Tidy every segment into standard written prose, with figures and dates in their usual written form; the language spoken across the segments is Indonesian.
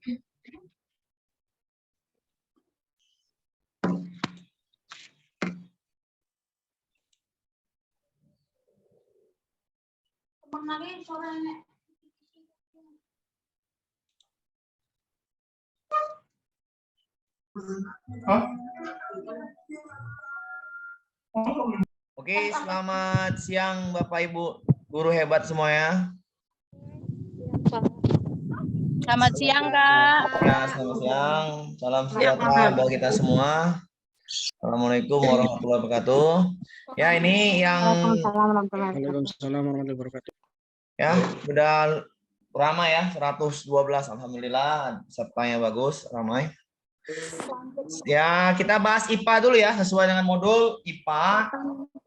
Oke, selamat siang Bapak Ibu guru hebat semuanya. Selamat siang, Kak. Ya, selamat siang. Salam sejahtera bagi kita semua. Assalamualaikum warahmatullahi wabarakatuh. Ya, ini yang Waalaikumsalam warahmatullahi wabarakatuh. ya udah ramai ya, 112 alhamdulillah, pesertanya bagus, ramai. Ya, kita bahas IPA dulu ya, sesuai dengan modul IPA.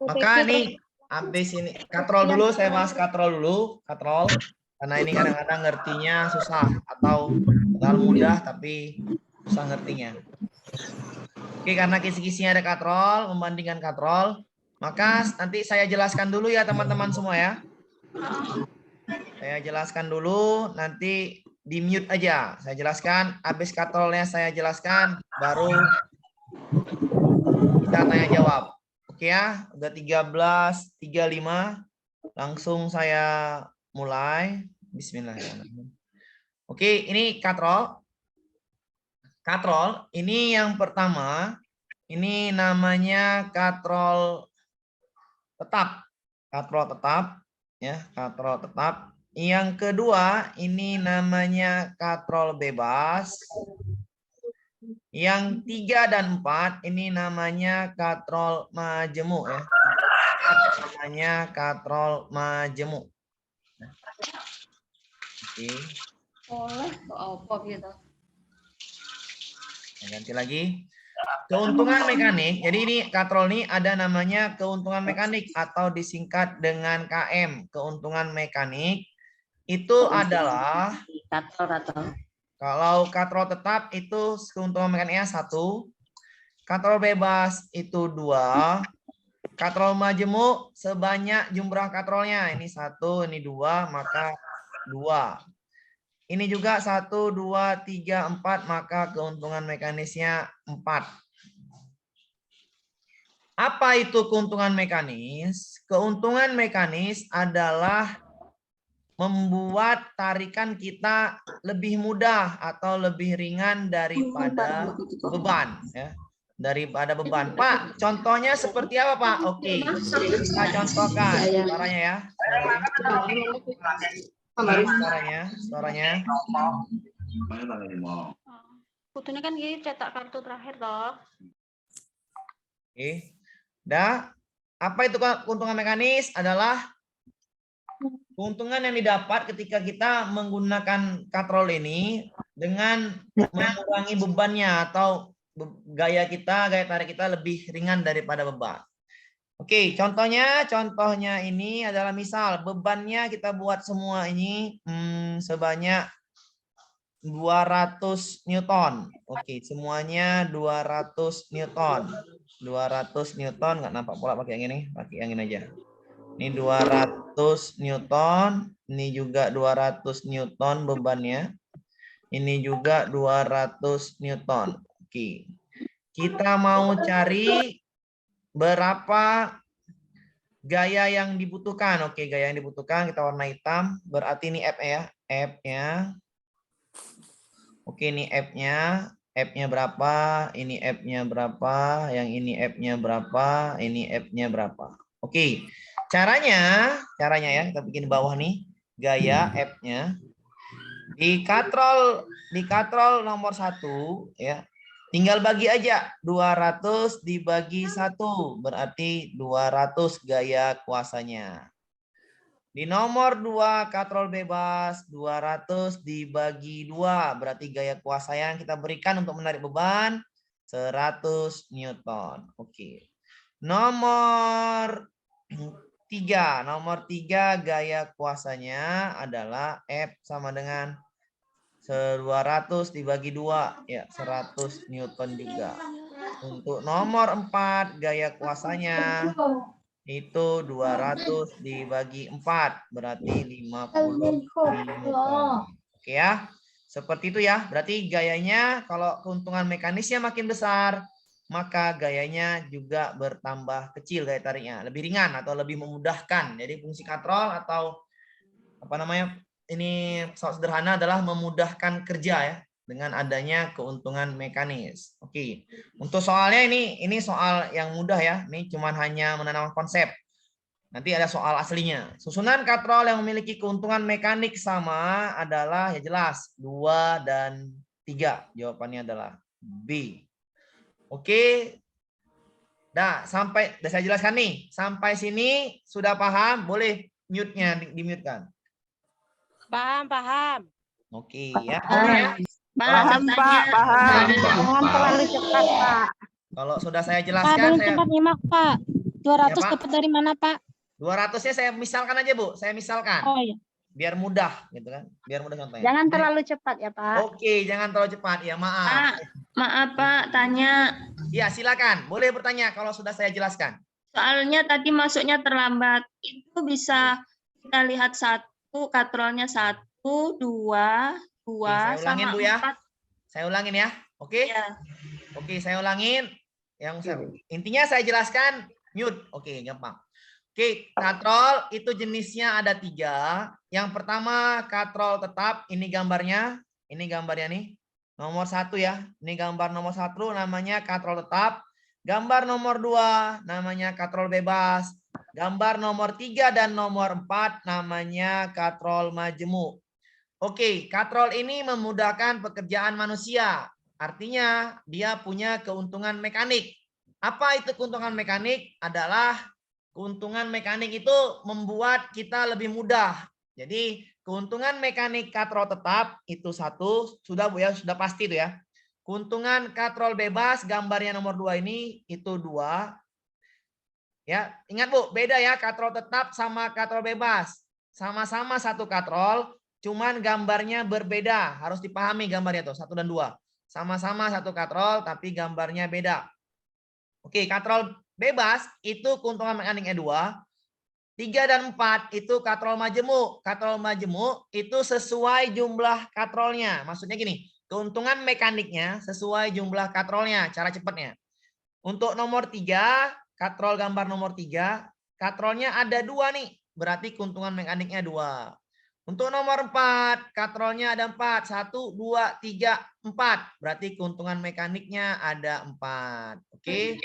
Maka ini habis ini katrol dulu, saya bahas katrol dulu, katrol. Karena ini kadang-kadang ngertinya susah atau terlalu mudah tapi susah ngertinya. Oke, karena kisi-kisinya ada katrol, membandingkan katrol, maka nanti saya jelaskan dulu ya teman-teman semua ya. Saya jelaskan dulu, nanti di mute aja. Saya jelaskan, habis katrolnya saya jelaskan, baru kita tanya jawab. Oke ya, udah 13.35. Langsung saya mulai. Bismillahirrahmanirrahim. Oke, ini katrol. Katrol, ini yang pertama, ini namanya katrol tetap. Katrol tetap, ya, katrol tetap. Yang kedua, ini namanya katrol bebas. Yang 3 dan 4, ini namanya katrol majemuk ya. Namanya katrol majemuk. Oke. Oleh apa gitu. Ganti lagi. Keuntungan mekanik. Jadi ini katrol ini ada namanya keuntungan mekanik atau disingkat dengan KM. Keuntungan mekanik itu adalah kalau katrol tetap itu keuntungan mekaniknya 1, katrol bebas itu 2, katrol majemuk sebanyak jumlah katrolnya. Ini 1, ini 2, maka 2. Ini juga 1, 2, 3, 4, maka keuntungan mekanisnya 4. Apa itu keuntungan mekanis? Keuntungan mekanis adalah membuat tarikan kita lebih mudah atau lebih ringan daripada beban. Ya. Daripada beban. Pak, contohnya seperti apa Pak? Oke, kita contohkan suaranya ya. Suaranya. Fotonya kan gini cetak kartu terakhir toh. Oke. Dah. Apa itu keuntungan mekanis? Adalah keuntungan yang didapat ketika kita menggunakan katrol ini dengan mengurangi bebannya atau gaya tarik kita lebih ringan daripada beban. Oke, contohnya ini adalah misal bebannya kita buat semua ini sebanyak 200 Newton. Oke, semuanya 200 Newton. 200 Newton, nggak nampak pula pakai yang ini, pakai yang ini aja. Ini 200 Newton, ini juga 200 Newton bebannya. Ini juga 200 Newton. Oke. Kita mau cari berapa gaya yang dibutuhkan. Oke, gaya yang dibutuhkan kita warna hitam. Berarti ini F ya. F-nya. Oke, ini F-nya. F-nya berapa? Ini F-nya berapa? Yang ini F-nya berapa? Ini F-nya berapa? Oke. Caranya ya, kita bikin bawah nih. Gaya F-nya. Di katrol nomor 1 ya. Tinggal bagi aja 200 dibagi 1 berarti 200 gaya kuasanya. Di nomor 2 katrol bebas 200 dibagi 2 berarti gaya kuasa yang kita berikan untuk menarik beban 100 Newton. Oke. Nomor 3 gaya kuasanya adalah F sama dengan 200 dibagi 2 ya 100 Newton juga. Untuk nomor 4 gaya kuasanya itu 200 dibagi 4 berarti 50 Newton. Oke ya. Seperti itu ya. Berarti gayanya kalau keuntungan mekanisnya makin besar, maka gayanya juga bertambah kecil gaya tariknya, lebih ringan atau lebih memudahkan. Jadi fungsi katrol atau apa namanya ini sederhana adalah memudahkan kerja ya dengan adanya keuntungan mekanis. Oke. Untuk soalnya ini soal yang mudah ya. Ini cuman hanya menanam konsep. Nanti ada soal aslinya. Susunan katrol yang memiliki keuntungan mekanik sama adalah ya jelas 2 dan 3. Jawabannya adalah B. Oke. Nah, udah saya jelaskan nih. Sampai sini sudah paham? Boleh mute-nya di-mute-kan. Paham. Oke ya. Paham, Pak. Paham. Jangan terlalu cepat, Pak. Kalau sudah saya Pak, jelaskan, belum cepat nyimak, Pak. 200 Ya, Pak. dapat dari mana, Pak? 200-nya saya misalkan aja, Bu. Saya misalkan. Oh iya. Biar mudah gitu kan. Biar mudah contohnya. Jangan terlalu cepat ya, Pak. Oke, jangan terlalu cepat. Ya, maaf. Pak, maaf Pak, tanya. Ya, silakan. Boleh bertanya kalau sudah saya jelaskan. Soalnya tadi masuknya terlambat. Itu bisa kita lihat katrolnya 1, 2, 2 Oke, saya ulangin, sama Bu, ya. 4. Saya ulangin ya. Oke? Ya. Oke, saya ulangin. Intinya saya jelaskan mute. Oke, gampang. Oke, katrol itu jenisnya ada 3. Yang pertama katrol tetap. Ini gambarnya. Ini gambarnya nih. Nomor 1 ya. Ini gambar nomor 1 namanya katrol tetap. Gambar nomor 2 namanya katrol bebas. Gambar nomor 3 dan nomor 4 namanya katrol majemuk. Oke, katrol ini memudahkan pekerjaan manusia. Artinya dia punya keuntungan mekanik. Apa itu keuntungan mekanik? Adalah keuntungan mekanik itu membuat kita lebih mudah. Jadi keuntungan mekanik katrol tetap itu 1. Sudah Bu ya, sudah pasti itu ya. Keuntungan katrol bebas gambarnya nomor 2 ini itu 2. Ya, ingat Bu, beda ya katrol tetap sama katrol bebas. Sama-sama satu katrol, cuman gambarnya berbeda. Harus dipahami gambarnya tuh 1 dan 2. Sama-sama satu katrol tapi gambarnya beda. Oke, katrol bebas itu keuntungan mekaniknya 2. 3 dan 4 itu katrol majemuk. Katrol majemuk itu sesuai jumlah katrolnya. Maksudnya gini, keuntungan mekaniknya sesuai jumlah katrolnya, cara cepatnya. Untuk nomor 3, katrol gambar nomor 3, katrolnya ada 2 nih. Berarti keuntungan mekaniknya 2. Untuk nomor 4, katrolnya ada 4. 1, 2, 3, 4. Berarti keuntungan mekaniknya ada 4. Oke.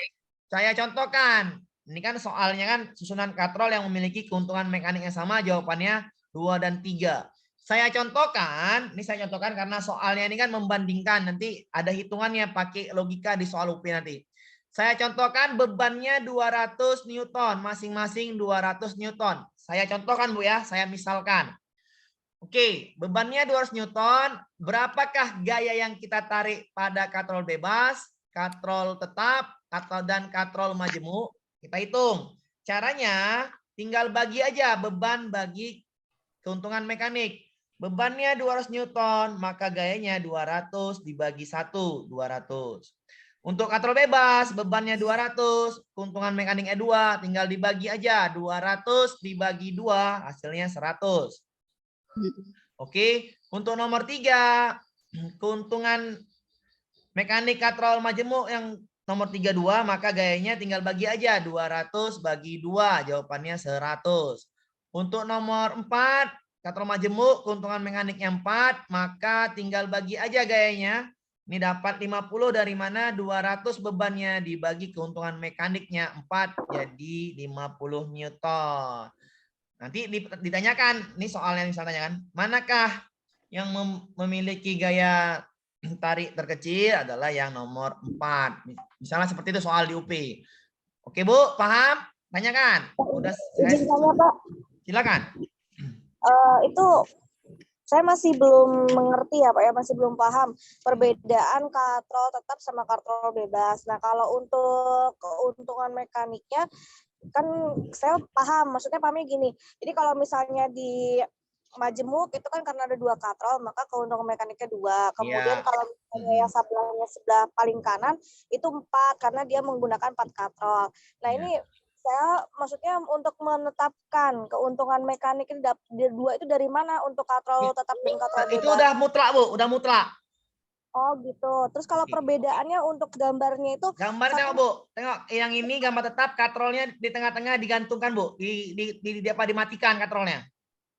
Saya contohkan. Ini kan soalnya kan susunan katrol yang memiliki keuntungan mekanik yang sama, jawabannya 2 dan 3. Saya contohkan karena soalnya ini kan membandingkan, nanti ada hitungannya pakai logika di soal UP nanti. Saya contohkan bebannya 200 Newton, masing-masing 200 Newton. Saya contohkan Bu ya, saya misalkan. Oke, bebannya 200 Newton, berapakah gaya yang kita tarik pada katrol bebas, katrol tetap, dan katrol majemuk? Kita hitung. Caranya tinggal bagi aja beban bagi keuntungan mekanik. Bebannya 200 Newton, maka gayanya 200 dibagi 1, 200. Untuk katrol bebas, bebannya 200, keuntungan mekaniknya 2, tinggal dibagi aja. 200 dibagi 2, hasilnya 100. Oke, untuk nomor 3, keuntungan mekanik katrol majemuk yang nomor 32, maka gayanya tinggal bagi aja. 200 bagi 2, jawabannya 100. Untuk nomor 4, katrol majemuk, keuntungan mekaniknya 4, maka tinggal bagi aja gayanya. Ini dapat 50 dari mana? 200 bebannya dibagi keuntungan mekaniknya 4, jadi 50 Newton. Nanti ditanyakan, ini soal yang bisa tanyakan, manakah yang memiliki gaya tarik terkecil adalah yang nomor 4. Misalnya seperti itu soal di UP. Oke Bu, paham? Tanyakan. Udah Izin tanya, Pak. Silakan. Itu saya masih belum mengerti ya, Pak ya, masih belum paham perbedaan katrol tetap sama katrol bebas. Nah, kalau untuk keuntungan mekaniknya kan saya paham, maksudnya pahamnya gini. Jadi kalau misalnya di majemuk itu kan karena ada 2 katrol, maka keuntungan mekaniknya 2. Kemudian kalau misalnya yang sebelah paling kanan itu 4 karena dia menggunakan 4 katrol. Nah, ini Saya maksudnya untuk menetapkan keuntungan mekanik ini dua itu dari mana untuk katrol tetap dan katrol Itu bebas? udah mutlak, Bu, udah mutlak. Oh gitu. Terus kalau Oke. perbedaannya untuk gambarnya itu Gambar tengok, Bu. Tengok, yang ini gambar tetap, katrolnya di tengah-tengah digantungkan, Bu. Dimatikan katrolnya.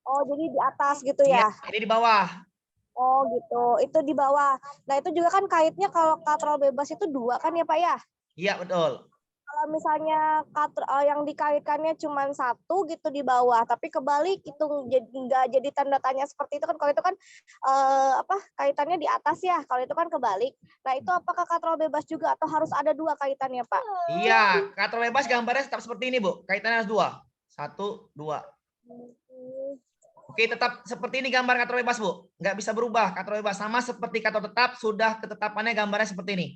oh jadi di atas gitu ya? Iya, ini di bawah. Oh gitu. Itu di bawah. Nah itu juga kan kaitnya kalau katrol bebas itu dua kan ya Pak ya? Iya, betul. Kalau misalnya yang dikaitkannya cuma satu gitu di bawah, tapi kebalik itu nggak jadi tanda tanya seperti itu kan. Kalau itu kan kaitannya di atas ya. Kalau itu kan kebalik. Nah itu apakah katrol bebas juga atau harus ada dua kaitannya Pak? Iya, katrol bebas gambarnya tetap seperti ini, Bu. Kaitannya harus 2. 1, 2. Oke, tetap seperti ini gambar katrol bebas, Bu. Nggak bisa berubah. Katrol bebas sama seperti katrol tetap, sudah ketetapannya gambarnya seperti ini.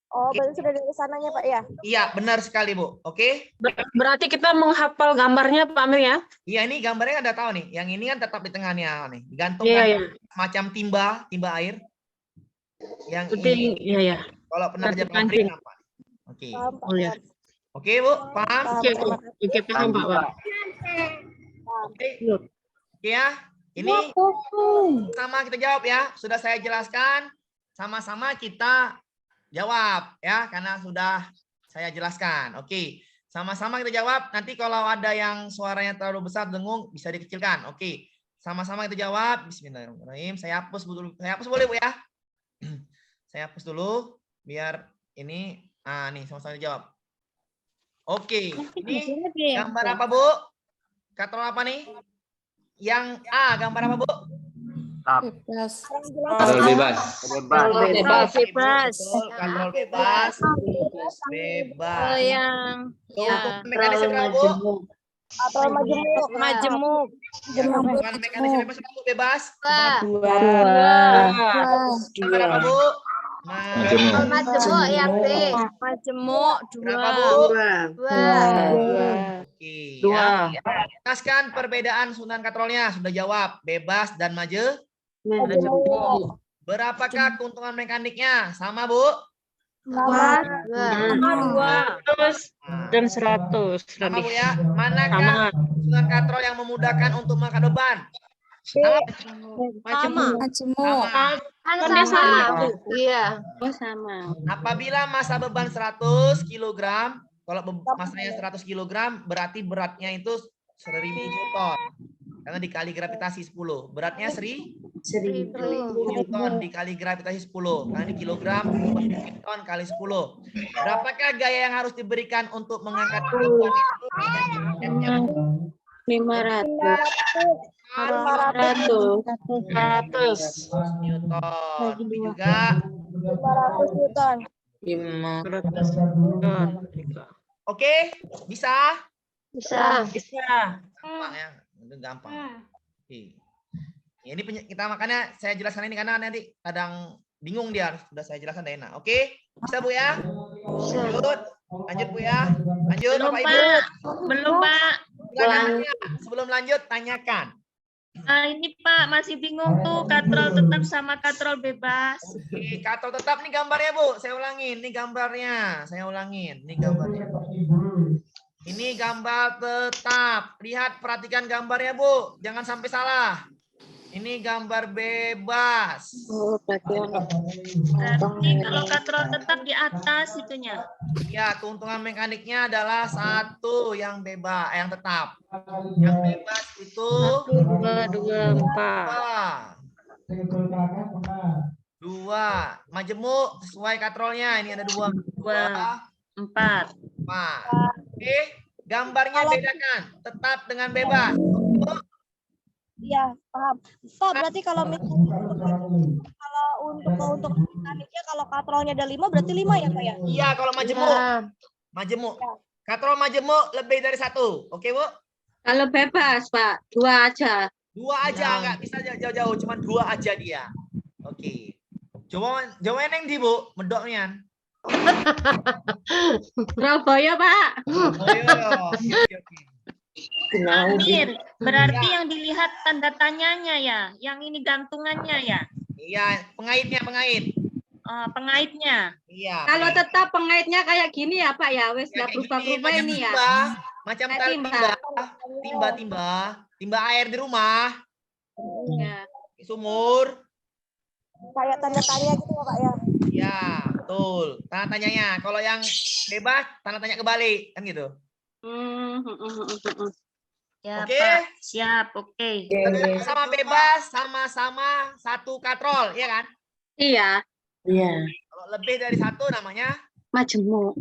Oh berarti sudah dari sananya Pak ya? Iya, benar sekali, Bu. Oke. Berarti kita menghafal gambarnya Pak Amir ya? Iya, ini gambarnya udah tahu nih. Yang ini kan tetap di tengahnya nih. Iya, Digantungkan iya. macam timba air. Yang Seperti ini iya ya. kalau pernah kerja Terpancing. pabrik apa? Oke. Paham, Pak. Oh ya. Oke, Bu. Paham? Oke, oke, paham Pak. Oke. Oke ya. Ini sama kita jawab ya. Sudah saya jelaskan. Sama-sama kita jawab ya, karena sudah saya jelaskan. Oke, sama-sama kita jawab. Nanti kalau ada yang suaranya terlalu besar dengung bisa dikecilkan. Oke, sama-sama kita jawab. Bismillahirrahmanirrahim. Saya hapus dulu. Saya hapus boleh, Bu ya? Saya hapus dulu biar ini nih sama-sama dijawab. Oke, ini gambar apa, Bu? Katrol apa nih? Yang A gambar apa, Bu? Katrol bebas. Bebas. Betul, katrol bebas. Bebas. yang Keuntungan mekanisme berapa, Bu? Atau majemuk. majemuk. Keuntungan mekanisme bebas. Gambar apa, Bu? Majemuk ya, B. Majemuk Berapa, 2. Bu? 2. Oke, Dua. ya. Jelaskan perbedaan sunan katrolnya. Sudah jawab. Bebas dan Majemuk. Berapakah keuntungan mekaniknya? Sama, Bu? 200 dan 100 Sama, Bu lebih. ya. Manakah Sama. sunan katrol yang memudahkan untuk mengangkat beban? Majemuk. Sama. Kan Kan dia sama. Iya. Oh, sama. Apabila massa beban 100 kg, kalau massanya 100 kg, berarti beratnya itu 1000 Newton. Karena dikali gravitasi 10. Beratnya 1000 Newton dikali gravitasi 10. Karena ini kilogram Newton kali 10. Berapakah gaya yang harus diberikan untuk mengangkat beban itu? 500. 100. Newton. Ini juga. 500 Newton. 500. Oke, bisa? Bisa. Gampang ya. Itu gampang. Oke. Ya, ini kita makanya saya jelaskan ini karena nanti kadang bingung dia. Sudah saya jelaskan dah enak. Oke? Bisa, Bu ya? Lanjut. Lanjut, Bu ya. Lanjut, Belum, Bapak Ibu. Pak. Belum, Pak. Sebelum lanjut, tanyakan. Ini Pak masih bingung tuh katrol tetap sama katrol bebas. Oke, katrol tetap nih gambarnya, Bu. Saya ulangin. Ini gambarnya. Saya ulangin. Ini gambarnya. Ini gambar tetap. Lihat, perhatikan gambarnya, Bu. Jangan sampai salah. Ini gambar bebas. Berarti kalau katrol tetap di atas itunya. Ya, keuntungan mekaniknya adalah 1 yang bebas, yang tetap. Yang bebas itu 2, 4. 2. Majemuk sesuai katrolnya. Ini ada 2. 4. 4. Oke, gambarnya bedakan. Tetap dengan bebas. Iya, paham. Pak, berarti kalau misalnya untuk mekaniknya kalau katrolnya ada 5 berarti 5 ya, Pak ya? Iya, kalau majemuk. Majemuk. Katrol majemuk lebih dari 1. Oke, Bu? Kalau bebas, Pak, 2 aja. 2 aja, nggak bisa jauh-jauh, cuma 2 aja dia. Oke. Jawa neng di, Bu, medoknya. Surabaya, Pak. Oh, iya. Oke. Amir, berarti yang dilihat tanda tanyanya ya, yang ini gantungannya ya. Iya, pengaitnya, pengait. pengaitnya. Iya. Kalau pengait. tetap pengaitnya kayak gini ya Pak ya, wes Ya, nggak kayak gini, berubah-berubah macam ini ya. timba, macam Kayak tali timba. timba air di rumah, Ya. sumur. Kayak tanda tanya gitu ya, Kak ya. Ya, betul. Tanda tanyanya. Kalau yang bebas, tanda tanya kebalik, kan gitu. Ya, Oke. Pak. Siap, oke. Sama bebas, sama-sama satu katrol, ya kan? Iya, Kalau lebih dari satu namanya majemuk.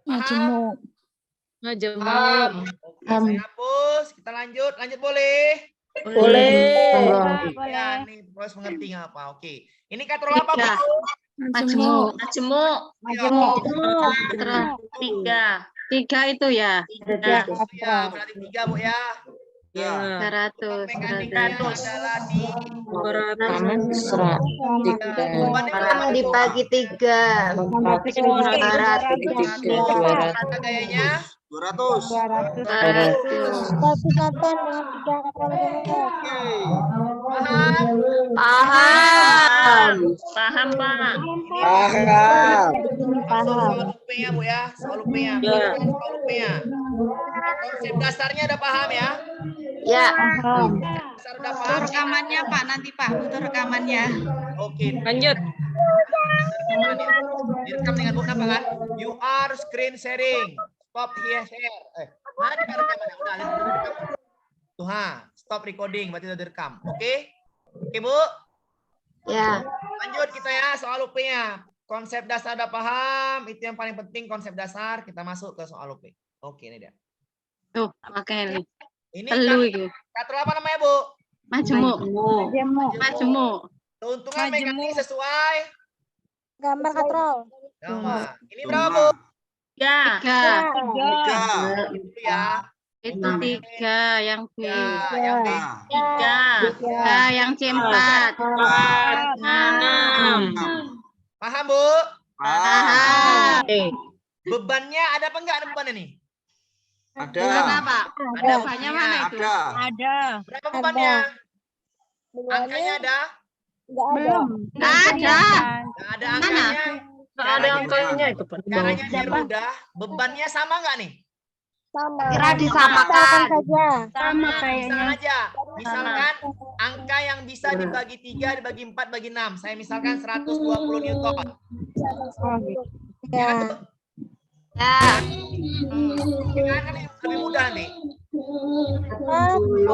paham? Ngajemuk. Paham. Oke, saya hapus. Kita lanjut boleh? Ya, nih proses mengerti nggak apa? Oke. Ini katrol apa, Bu? Majemuk. Majemuk. Tiga. 3 itu ya. Tiga. Ya, berarti 3, Bu ya. Ya. 100. Mekaniknya adalah di 200. bebannya dibagi 3. 200. Kata gayanya 200. 200. Satu satuan dengan 3 katrol majemuk. paham? Paham. Paham, Pak. Masuk soal UP-nya, Bu ya. Soal UP-nya. Ya. Soal UP-nya. Konsep dasarnya udah paham ya? Ya. Dasar udah paham? Rekamannya Pak nanti Pak, butuh rekamannya. Oke. Lanjut. Rekamannya. Direkam dengan Bu apa kan? You are screen sharing. Stop here share. Mana di rekamannya? Udah direkam. Tuh, stop recording. Berarti udah direkam. Oke? Oke, Bu. Ya. Lanjut kita ya soal UP-nya. Konsep dasar udah paham. Itu yang paling penting konsep dasar. Kita masuk ke soal UP. Oke, ini dia. Tuh, pakai ini. Ini Telu itu. katrol apa namanya, Bu? Majemuk. Majemuk. Keuntungan mekanik sesuai Gambar katrol. gambar. Ini berapa, Bu? Ya. 3. 3. Itu ya. Itu 3 yang B. Ya, yang B. Tiga. 3 yang C4. Paham, Bu? Paham. Bebannya ada apa enggak ada bebannya nih? Ada. Mana Pak? Ada Banyak mana itu? Ada. Berapa bebannya? Angkanya ada? Enggak ada. Ada. Enggak ada angkanya. Nggak ada angkanya itu, Pak. Caranya biar mudah. Bebannya sama enggak nih? Sama. Kira Misalkan disamakan. saja. Sama Misalkan aja. Misalkan angka yang bisa dibagi 3, dibagi 4, bagi 6. Saya misalkan 120 Newton. Ya. Ya. Kan lebih mudah nih.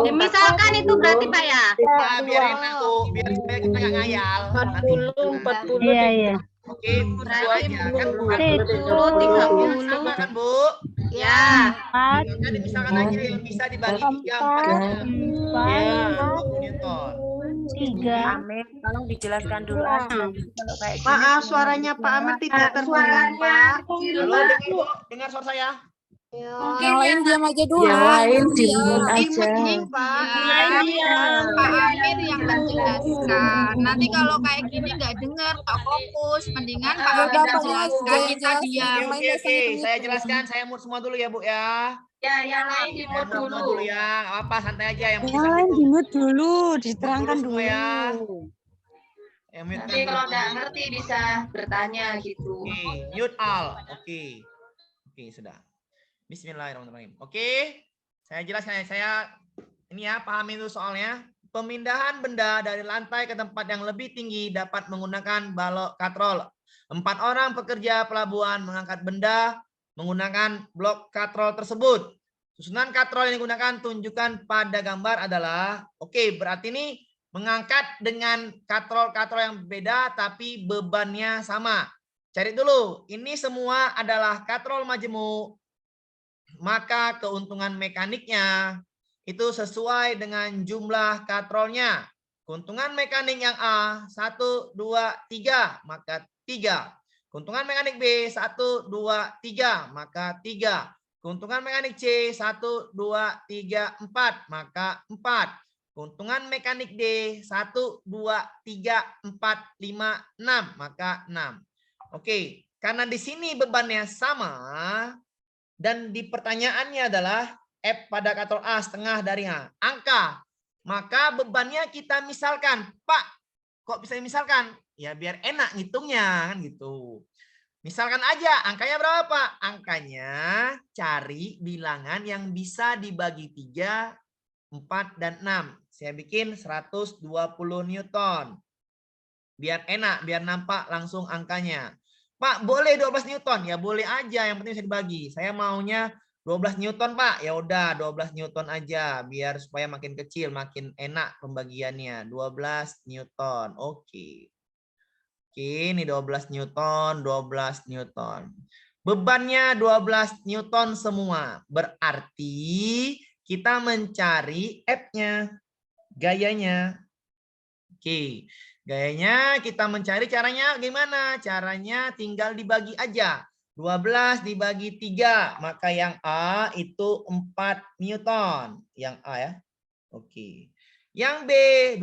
Ya, misalkan itu berarti Pak ya. Ya, biar enak tuh, biar supaya kita nggak ngayal. 40. Iya. Oke, itu aja kan bukan 30. sama kan, Bu? Ya. Kan misalkan aja yang bisa dibagi 3, 4, 20 Newton. Amir, tolong dijelaskan dulu. Maaf, suaranya Pak Amir tidak terdengar, Pak. Halo, dengar suara saya? Yang lain diam aja dulu. Yang lain diam Imut, Pak. Pak Amir yang menjelaskan. Nanti kalau kayak gini nggak dengar, tak fokus. Mendingan Pak Amir yang jelaskan, kita diam. Oke, saya jelaskan, saya mute semua dulu ya, Bu ya. Ya, yang lain di Saya mute semua dulu ya, nggak apa-apa, santai aja. Yang penting Yang lain satu. di-mute dulu, diterangkan Semua dulu. ya. Yang mute Nanti kalau nggak ngerti bisa bertanya gitu. Oke, mute all. Oke. Oke, sudah. Bismillahirrahmanirrahim. Oke, saya jelaskan ya. Saya ini ya, pahami itu soalnya. Pemindahan benda dari lantai ke tempat yang lebih tinggi dapat menggunakan balok katrol. 4 orang pekerja pelabuhan mengangkat benda menggunakan blok katrol tersebut. Susunan katrol yang digunakan tunjukkan pada gambar adalah, oke, berarti ini mengangkat dengan katrol-katrol yang berbeda tapi bebannya sama. Cari dulu, ini semua adalah katrol majemuk. Maka keuntungan mekaniknya itu sesuai dengan jumlah katrolnya. Keuntungan mekanik yang A 1, 2, 3 maka 3. Keuntungan mekanik B 1, 2, 3 maka 3. Keuntungan mekanik C 1, 2, 3, 4 maka 4. Keuntungan mekanik D 1, 2, 3, 4, 5, 6 maka 6. Oke, karena di sini bebannya sama. Dan di pertanyaannya adalah F pada katrol A setengah dari H. Angka. Maka bebannya kita misalkan. Pak, kok bisa misalkan? Ya biar enak ngitungnya kan gitu. Misalkan aja angkanya berapa? Angkanya cari bilangan yang bisa dibagi 3, 4, dan 6. Saya bikin 120 Newton. Biar enak, biar nampak langsung angkanya. Pak, boleh 12 Newton? Ya boleh aja, yang penting bisa dibagi. Saya maunya 12 Newton, Pak. Ya udah 12 Newton aja, biar supaya makin kecil, makin enak pembagiannya. 12 Newton. Oke. Oke, ini 12 Newton, 12 Newton. Bebannya 12 Newton semua. Berarti kita mencari F-nya, gayanya. Oke, gayanya kita mencari caranya gimana? Caranya tinggal dibagi aja. 12 dibagi 3, maka yang A itu 4 Newton. Yang A ya. Oke. Yang B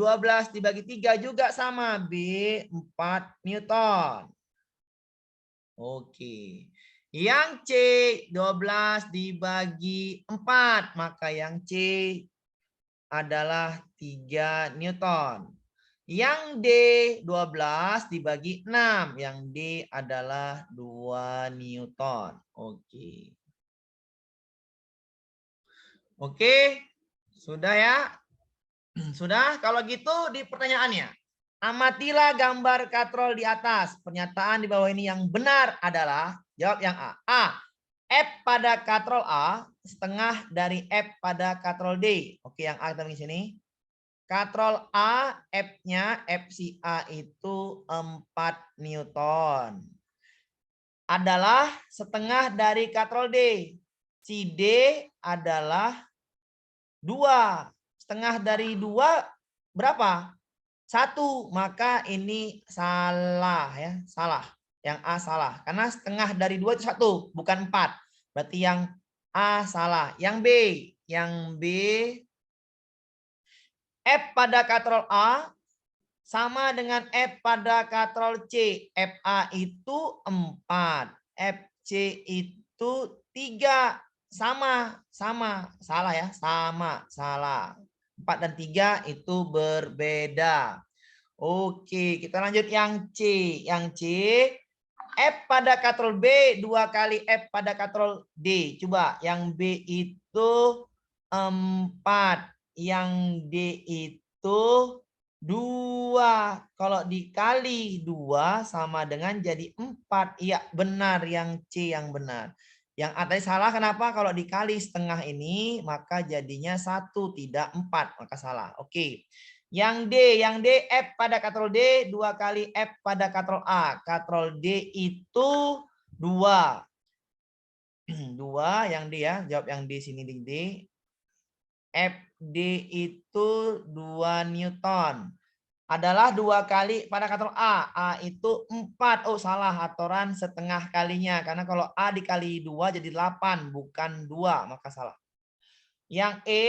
12 dibagi 3 juga sama. B 4 Newton. Oke. Yang C 12 dibagi 4, maka yang C adalah 3 Newton. Yang D 12 dibagi 6. Yang D adalah 2 Newton. Oke. Oke. Sudah ya? Sudah? Kalau gitu di pertanyaannya. Amatilah gambar katrol di atas. Pernyataan di bawah ini yang benar adalah, jawab yang A. A. F pada katrol A setengah dari F pada katrol D. Oke, yang A kita di sini. Katrol A, F-nya, F si A itu 4 Newton. Adalah setengah dari katrol D. Si D adalah 2. Setengah dari 2 berapa? 1. Maka ini salah ya. Salah. Yang A salah. Karena setengah dari 2 itu 1. Bukan 4. Berarti yang A salah. Yang B. Yang B. F pada katrol A sama dengan F pada katrol C. FA itu 4. FC itu 3. Sama. Salah ya. Salah. 4 dan 3 itu berbeda. Oke, kita lanjut yang C. Yang C, F pada katrol B 2 kali F pada katrol D. Coba, yang B itu 4. Yang D itu 2. Kalau dikali 2 sama dengan jadi 4. Iya, benar. Yang C yang benar. Yang A tadi salah, kenapa? Kalau dikali setengah ini, maka jadinya 1, tidak 4. Maka salah. Oke. Yang D F pada katrol D 2 kali F pada katrol A. Katrol D itu 2. 2 yang D ya. Jawab yang D sini di D. FD itu 2 Newton. Adalah 2 kali pada katrol A. A itu 4. Oh salah, atoran setengah kalinya. Karena kalau A dikali 2 jadi 8. Bukan 2. Maka salah. Yang E,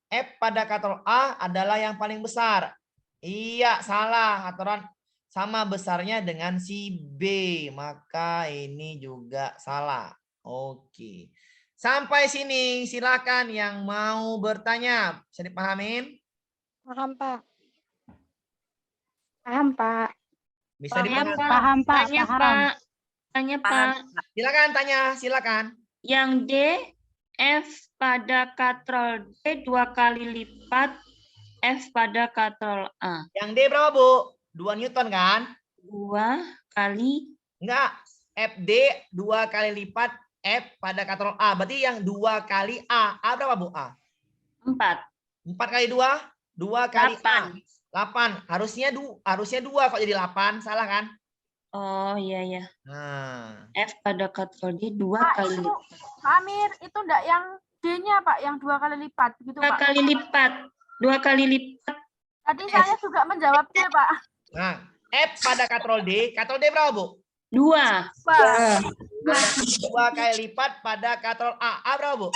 F pada katrol A adalah yang paling besar. Iya, salah. Atoran sama besarnya dengan si B. Maka ini juga salah. Oke. Sampai sini silakan yang mau bertanya. Bisa dipahamin? Paham, Pak. Paham, Pak. Bisa dipahami? Paham, Pak. Tanya, Pak. Silakan tanya, silakan. Yang D, F pada katrol D 2 kali lipat F pada katrol A. Yang D berapa, Bu? 2 Newton kan? 2 kali. Enggak. FD 2 kali lipat F pada katrol A. Berarti yang 2 kali A. A berapa, Bu? A? 4. 4 kali 2? 2 kali 8. A. 8. Harusnya 2 kok jadi 8. Salah kan? Oh iya ya. Nah. F pada katrol D 2 kali lipat. Pak Amir, itu enggak yang D-nya, Pak, yang 2 kali lipat gitu, 2 Pak. kali lipat. 2 kali lipat. Tadi saya juga menjawabnya, Pak. Nah, F pada katrol D berapa, Bu? 2. Pak. 2 kali lipat pada katrol A. A berapa, Bu?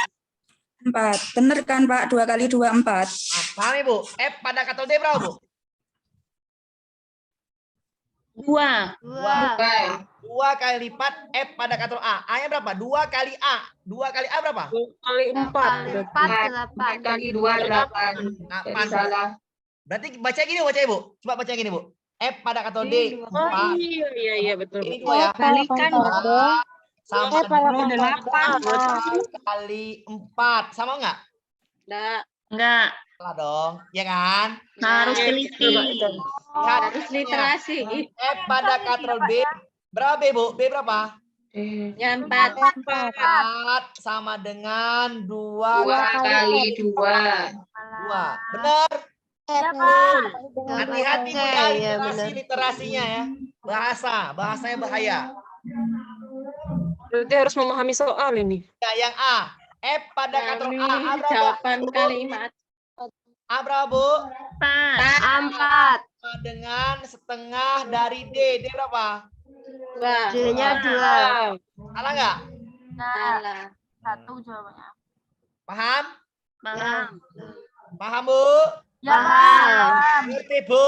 4. Bener kan, Pak? 2 kali 2, 4. Nah, paham, Ibu? F pada katrol D berapa, Bu? 2. 2 kali lipat F pada katrol A. A-nya berapa? 2 kali A. 2 kali A berapa? 2 kali 4. 4 kali 2, 8. 8. Berarti baca gini, baca Ibu. Coba baca gini, Bu. F pada katrol D. Oh 4. iya betul. Ini 2 ya. Balikan. 4 sama Kalau dengan 8. 2 kali 4. Sama nggak? Enggak. Salah dong. Ya kan? Harus Iya, teliti. Lihat Harus literasi. F pada katrol B. Berapa B, Bu? B berapa? Ya 4. 4 sama dengan 2 kali 2. 2. Benar. Hati-hati Bu ya, literasinya ya. Bahasanya bahaya. Berarti harus memahami soal ini. Ya, yang A. F pada katrol A. A berapa? Jawaban kalimat. A berapa, Bu? 4. Sama dengan setengah dari D. D berapa? 2. D-nya 2. Salah nggak? Salah. Paham? Paham. Paham, Bu? Paham. Ngerti, Bu?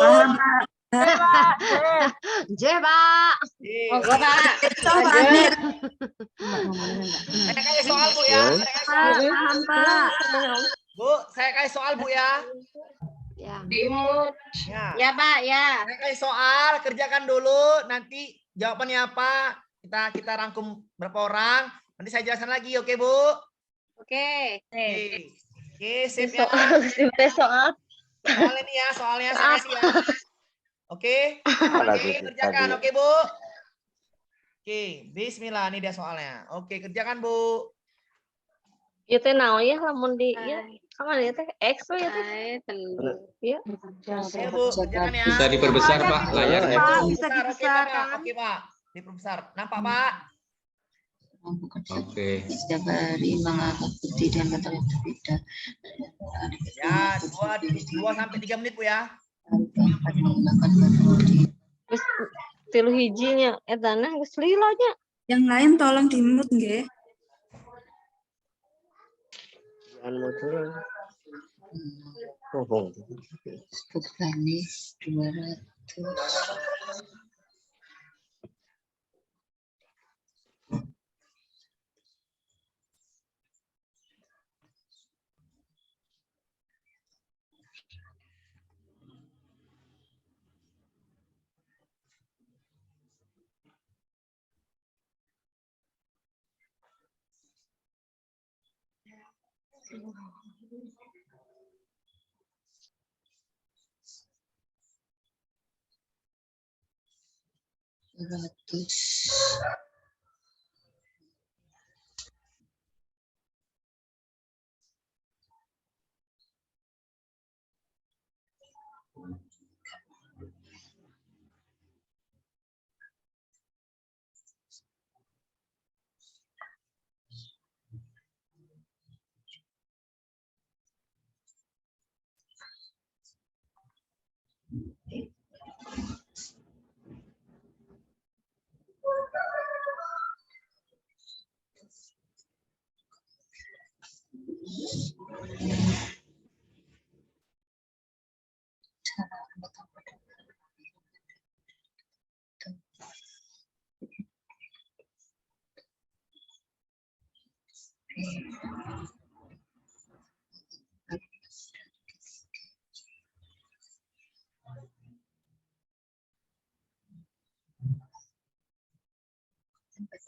J, Pak. Monggo, Pak. Coba Amir. Saya kasih soal, Bu ya. Saya kasih soal. Paham, Pak. Bu, saya kasih soal, Bu ya. Ya. Diimut. Ya. Ya, Pak, ya. Saya kasih soal, kerjakan dulu. Nanti jawabannya apa? Kita rangkum berapa orang. Nanti saya jelaskan lagi, oke, Bu? Oke. Oke, sip ya. Soal. Soalnya nih ya, soalnya saya kasih ya. Oke. Oke, kerjakan, oke, Bu? Oke, bismillah, ini dia soalnya. Oke, kerjakan, Bu. Ya teh naon ya lamun di ya. Kapan ya teh X ya teh. Ya. Ayo, Bu, kerjakan ya. Bisa diperbesar, Pak, layarnya. Pak, bisa Oke, dibesarkan. Pak. Oke, Pak. Diperbesar. Nampak, Pak? Oke. Setiap hari mengangkat putih dan kata yang berbeda. Ya, 2 sampai 3 menit, Bu ya. Menggunakan metode Terus 3 hijinya etana geus lila nya. Yang lain tolong di-mute nggih. Ganis 200.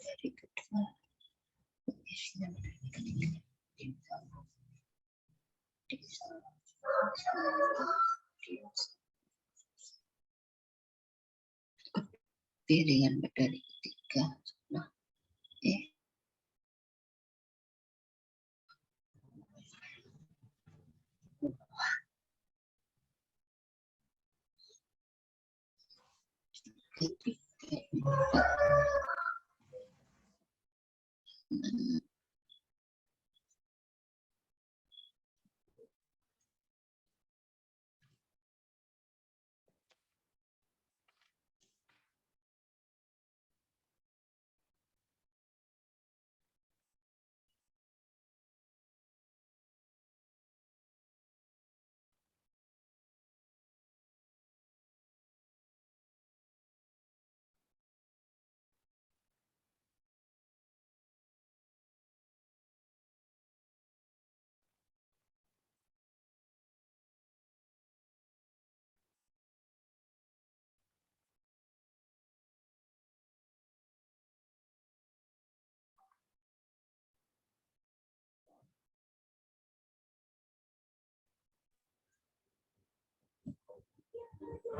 Dari kedua dengan dari ketiga. Nah,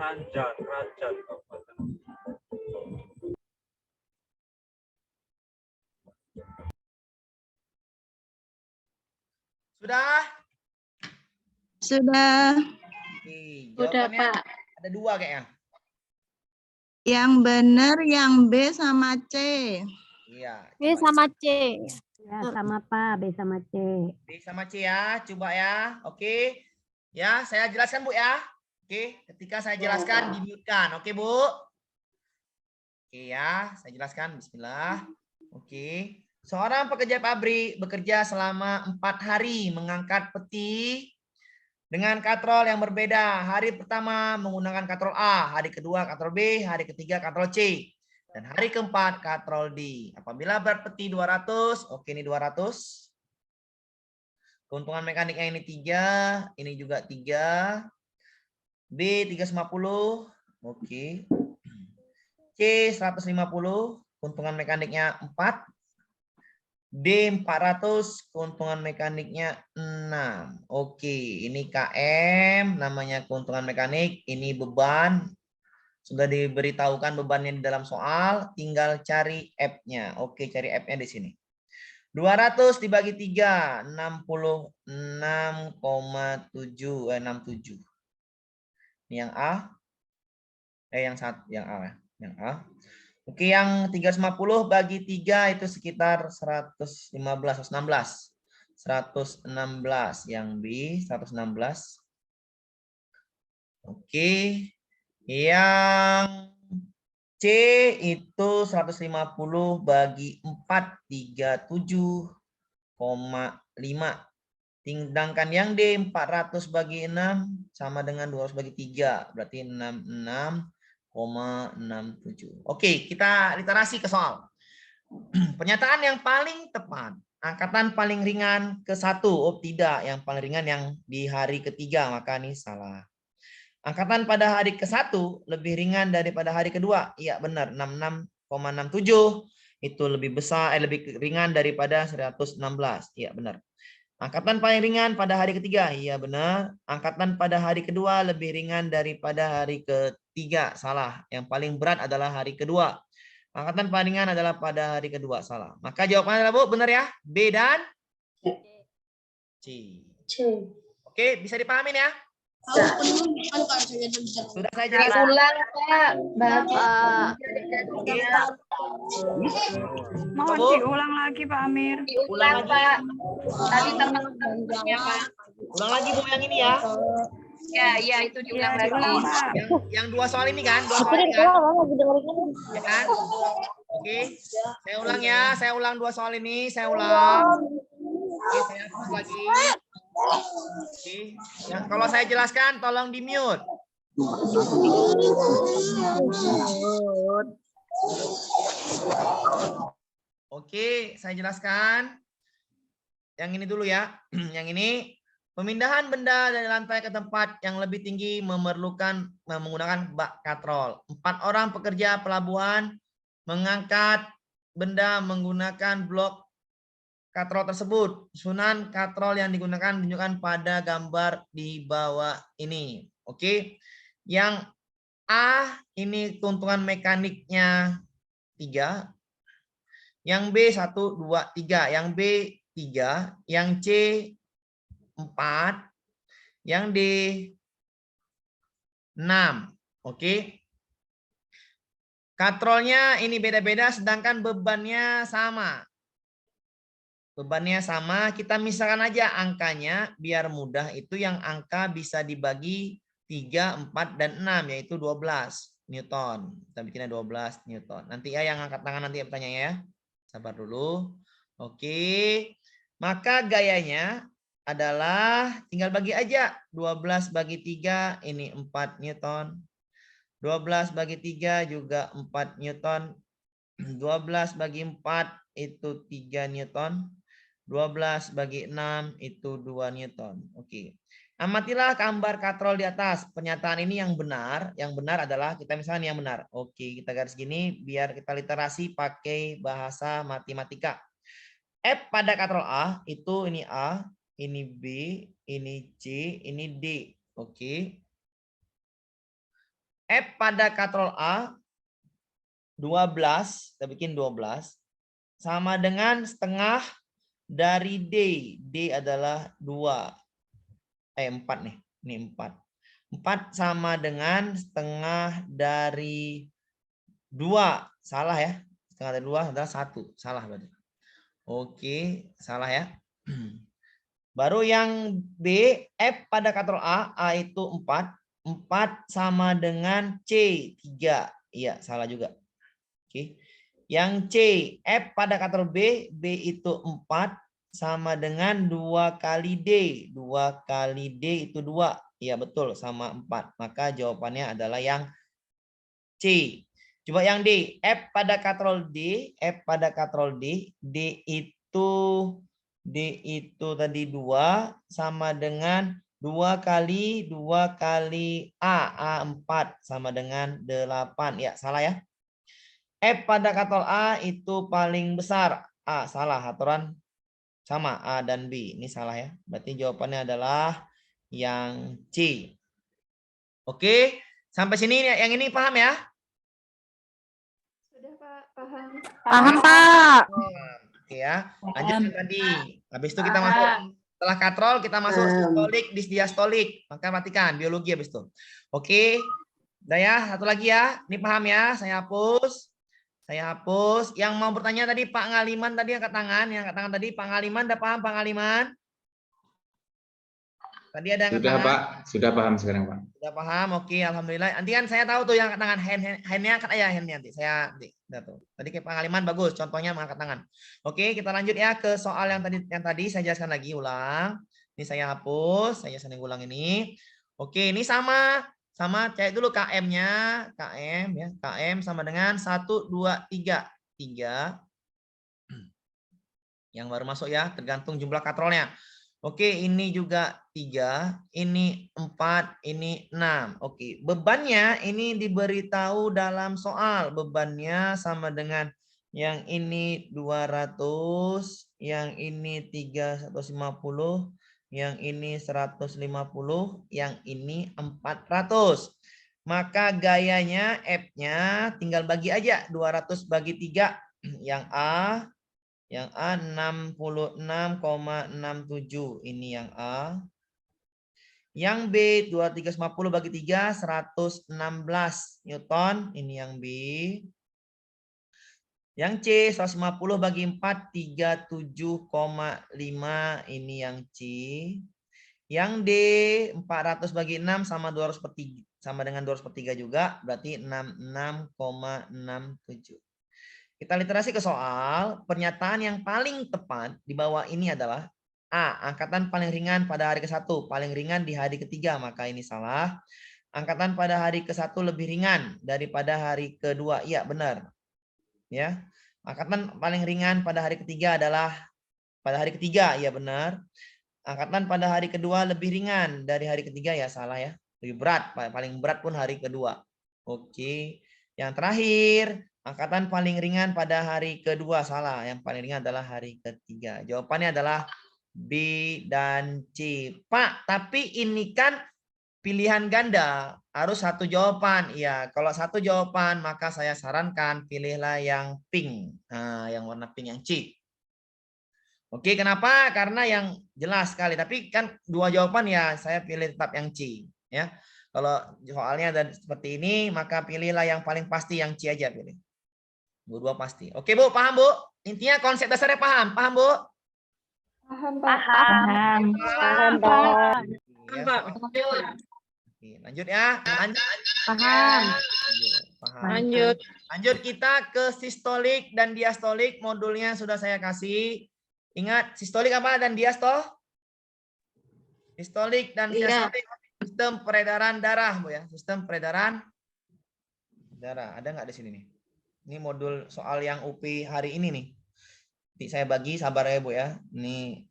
Ranjan Kabupaten. Sudah? Sudah. Oke, Udah, jawabannya Pak. ada 2 kayaknya. Yang benar yang B sama C. Iya. B sama C. Ya, sama Pak, B sama C. B sama C ya, coba ya. Oke. Ya, saya jelaskan Bu ya. Oke, ketika saya jelaskan di-mute-kan. Oke, Bu. Oke ya, saya jelaskan. Bismillah. Oke. Seorang pekerja pabrik bekerja selama 4 hari mengangkat peti dengan katrol yang berbeda. Hari pertama menggunakan katrol A, hari kedua katrol B, hari ketiga katrol C. Dan hari keempat katrol D. Apabila berat peti 200, oke ini 200. Keuntungan mekaniknya ini 3, ini juga 3. B 350, oke. C 150, keuntungan mekaniknya 4. D 400, keuntungan mekaniknya 6. Oke, ini KM, namanya keuntungan mekanik. Ini beban. Sudah diberitahukan bebannya di dalam soal, tinggal cari F-nya. Oke, cari F-nya di sini. 200 dibagi 3, 66,67. Ini yang A. Yang A. Yang A. Oke, yang 350 bagi 3 itu sekitar 116. Yang B 116. Oke. Yang C itu 150 bagi 4, 37,5. Sedangkan yang D 400 bagi 6 sama dengan 200 bagi 3. Berarti 66,67. Oke, kita literasi ke soal. Pernyataan yang paling tepat. Angkatan paling ringan ke 1. Oh tidak, yang paling ringan yang di hari ketiga. Maka ini salah. Angkatan pada hari ke-1 lebih ringan daripada hari kedua. Iya benar, 66,67. Itu lebih besar, lebih ringan daripada 116. Iya benar. Angkatan paling ringan pada hari ketiga. Iya benar. Angkatan pada hari kedua lebih ringan daripada hari ketiga. Salah. Yang paling berat adalah hari kedua. Angkatan paling ringan adalah pada hari kedua. Salah. Maka jawabannya adalah Bu, benar ya? B dan C. Oke, bisa dipahamin ya? Sudah saya jelaskan. Ulang, Pak. Bapak. Mohon Bu. diulang lagi Pak Amir. Ulang lagi. Pak. Tadi teman-temannya, Pak. Ulang lagi Bu yang ini ya. Ya, itu diulang Ya, diulang lagi. Pak. Yang 2 soal ini kan? 2 soal ini kan? Ya kan? Oke. Saya ulang ya. Saya ulang 2 soal ini. Saya ulang. Oke, saya hapus lagi. Oke. Yang kalau saya jelaskan tolong di-mute. Oke, saya jelaskan. Yang ini dulu ya. Yang ini pemindahan benda dari lantai ke tempat yang lebih tinggi memerlukan menggunakan bak katrol. 4 orang pekerja pelabuhan mengangkat benda menggunakan blok katrol tersebut. Susunan katrol yang digunakan ditunjukkan pada gambar di bawah ini. Oke. Yang A ini keuntungan mekaniknya 3. Yang B 1, 2, 3. Yang B 3. Yang C 4. Yang D 6. Oke. Katrolnya ini beda-beda sedangkan bebannya sama. Bebannya sama, kita misalkan aja angkanya biar mudah. Itu yang angka bisa dibagi 3, 4, dan 6 yaitu 12 Newton. Kita bikinnya 12 Newton. Nanti ya yang angkat tangan nanti ya bertanya ya. Sabar dulu. Oke. Maka gayanya adalah tinggal bagi aja. 12 bagi 3 ini 4 Newton. 12 bagi 3 juga 4 Newton. 12 bagi 4 itu 3 Newton. 12 bagi 6 itu 2 Newton. Oke. Amatilah gambar katrol di atas. Pernyataan ini yang benar. Yang benar adalah kita misalnya yang benar. Oke, kita garis gini biar kita literasi pakai bahasa matematika. F pada katrol A itu ini A, ini B, ini C, ini D. Oke. F pada katrol A 12, kita bikin 12 sama dengan setengah dari D. D adalah 2. 4 nih. Ini 4. 4 sama dengan setengah dari 2. Salah ya. Setengah dari 2 adalah 1. Salah berarti. Oke, salah ya. Baru yang B, F pada katrol A itu 4. 4 sama dengan C, 3. Iya, salah juga. Oke. Yang C, F pada katrol B, B itu 4 sama dengan 2 kali D. 2 kali D itu 2. Iya, betul, sama 4. Maka jawabannya adalah yang C. Coba yang D, F pada katrol D, F pada katrol D, D itu tadi 2 sama dengan 2 kali A 4 sama dengan 8. Ya, salah ya. F pada katrol A itu paling besar. A, salah. Aturan sama A dan B. Ini salah ya. Berarti jawabannya adalah yang C. Oke, sampai sini yang ini paham ya? Sudah Pak, paham. Paham, Pak. Oke ya. Lanjut yang tadi. Habis itu kita masuk setelah katrol kita masuk sistolik, diastolik. Maka perhatikan biologi habis itu. Oke. Udah ya, satu lagi ya. Ini paham ya? Saya hapus. Yang mau bertanya tadi Pak Ngaliman tadi angkat tangan. Yang angkat tangan tadi Pak Ngaliman, udah paham Pak Ngaliman? Tadi ada yang angkat tangan. Pak, sudah paham sekarang Pak. Sudah paham, oke, alhamdulillah. Nanti kan saya tahu tuh yang angkat tangan, handnya angkat aja handnya nanti. Udah tuh. Tadi kayak Pak Ngaliman bagus, contohnya mengangkat tangan. Oke, kita lanjut ya ke soal yang tadi saya jelaskan lagi ulang. Ini saya hapus, saya sering ulang ini. Oke, ini sama cek dulu KM-nya, KM ya. KM sama dengan 1 2 3. 3. Yang baru masuk ya, tergantung jumlah katrolnya. Oke, ini juga 3, ini 4, ini 6. Oke, bebannya ini diberitahu dalam soal. Bebannya sama dengan yang ini 200, yang ini 350, yang ini 150, yang ini 400. Maka gayanya F-nya tinggal bagi aja 200 bagi 3. Yang A 66,67. Ini yang A. Yang B 2350 bagi 3 116 Newton. Ini yang B. Yang C 150 bagi 4 37,5. Ini yang C. Yang D 400 bagi 6 sama 200 per 3 sama dengan 200 per 3 juga, berarti 66,67. Kita literasi ke soal. Pernyataan yang paling tepat di bawah ini adalah A. Angkatan paling ringan pada hari ke-1, paling ringan di hari ke-3, maka ini salah. Angkatan pada hari ke-1 lebih ringan daripada hari ke-2. Iya, benar. Ya. Angkatan paling ringan pada hari ke-3 adalah pada hari ke-3, ya benar. Angkatan pada hari ke-2 lebih ringan dari hari ke-3, ya salah ya. Lebih berat, paling berat pun hari ke-2. Oke. Yang terakhir, angkatan paling ringan pada hari ke-2, salah. Yang paling ringan adalah hari ke-3. Jawabannya adalah B dan C. Pak, tapi ini kan pilihan ganda, harus satu jawaban. Ya, kalau satu jawaban maka saya sarankan pilihlah yang pink. Nah, yang warna pink yang C. Oke, kenapa? Karena yang jelas sekali. Tapi kan dua jawaban ya, saya pilih tetap yang C. Ya, kalau soalnya ada seperti ini, maka pilihlah yang paling pasti yang C aja pilih. Dua pasti. Oke Bu, paham Bu? Intinya konsep dasarnya paham, paham Bu? Paham, Pak. Oke, lanjut ya. Lanjut. Lanjut kita ke sistolik dan diastolik. Modulnya sudah saya kasih. Ingat sistolik apa dan diastolik? Sistolik dan diastolik. Sistem peredaran darah, Bu ya. Sistem peredaran darah. Ada nggak di sini nih? Ini modul soal yang UP hari ini nih. Nanti saya bagi, sabar ya Bu ya. Ini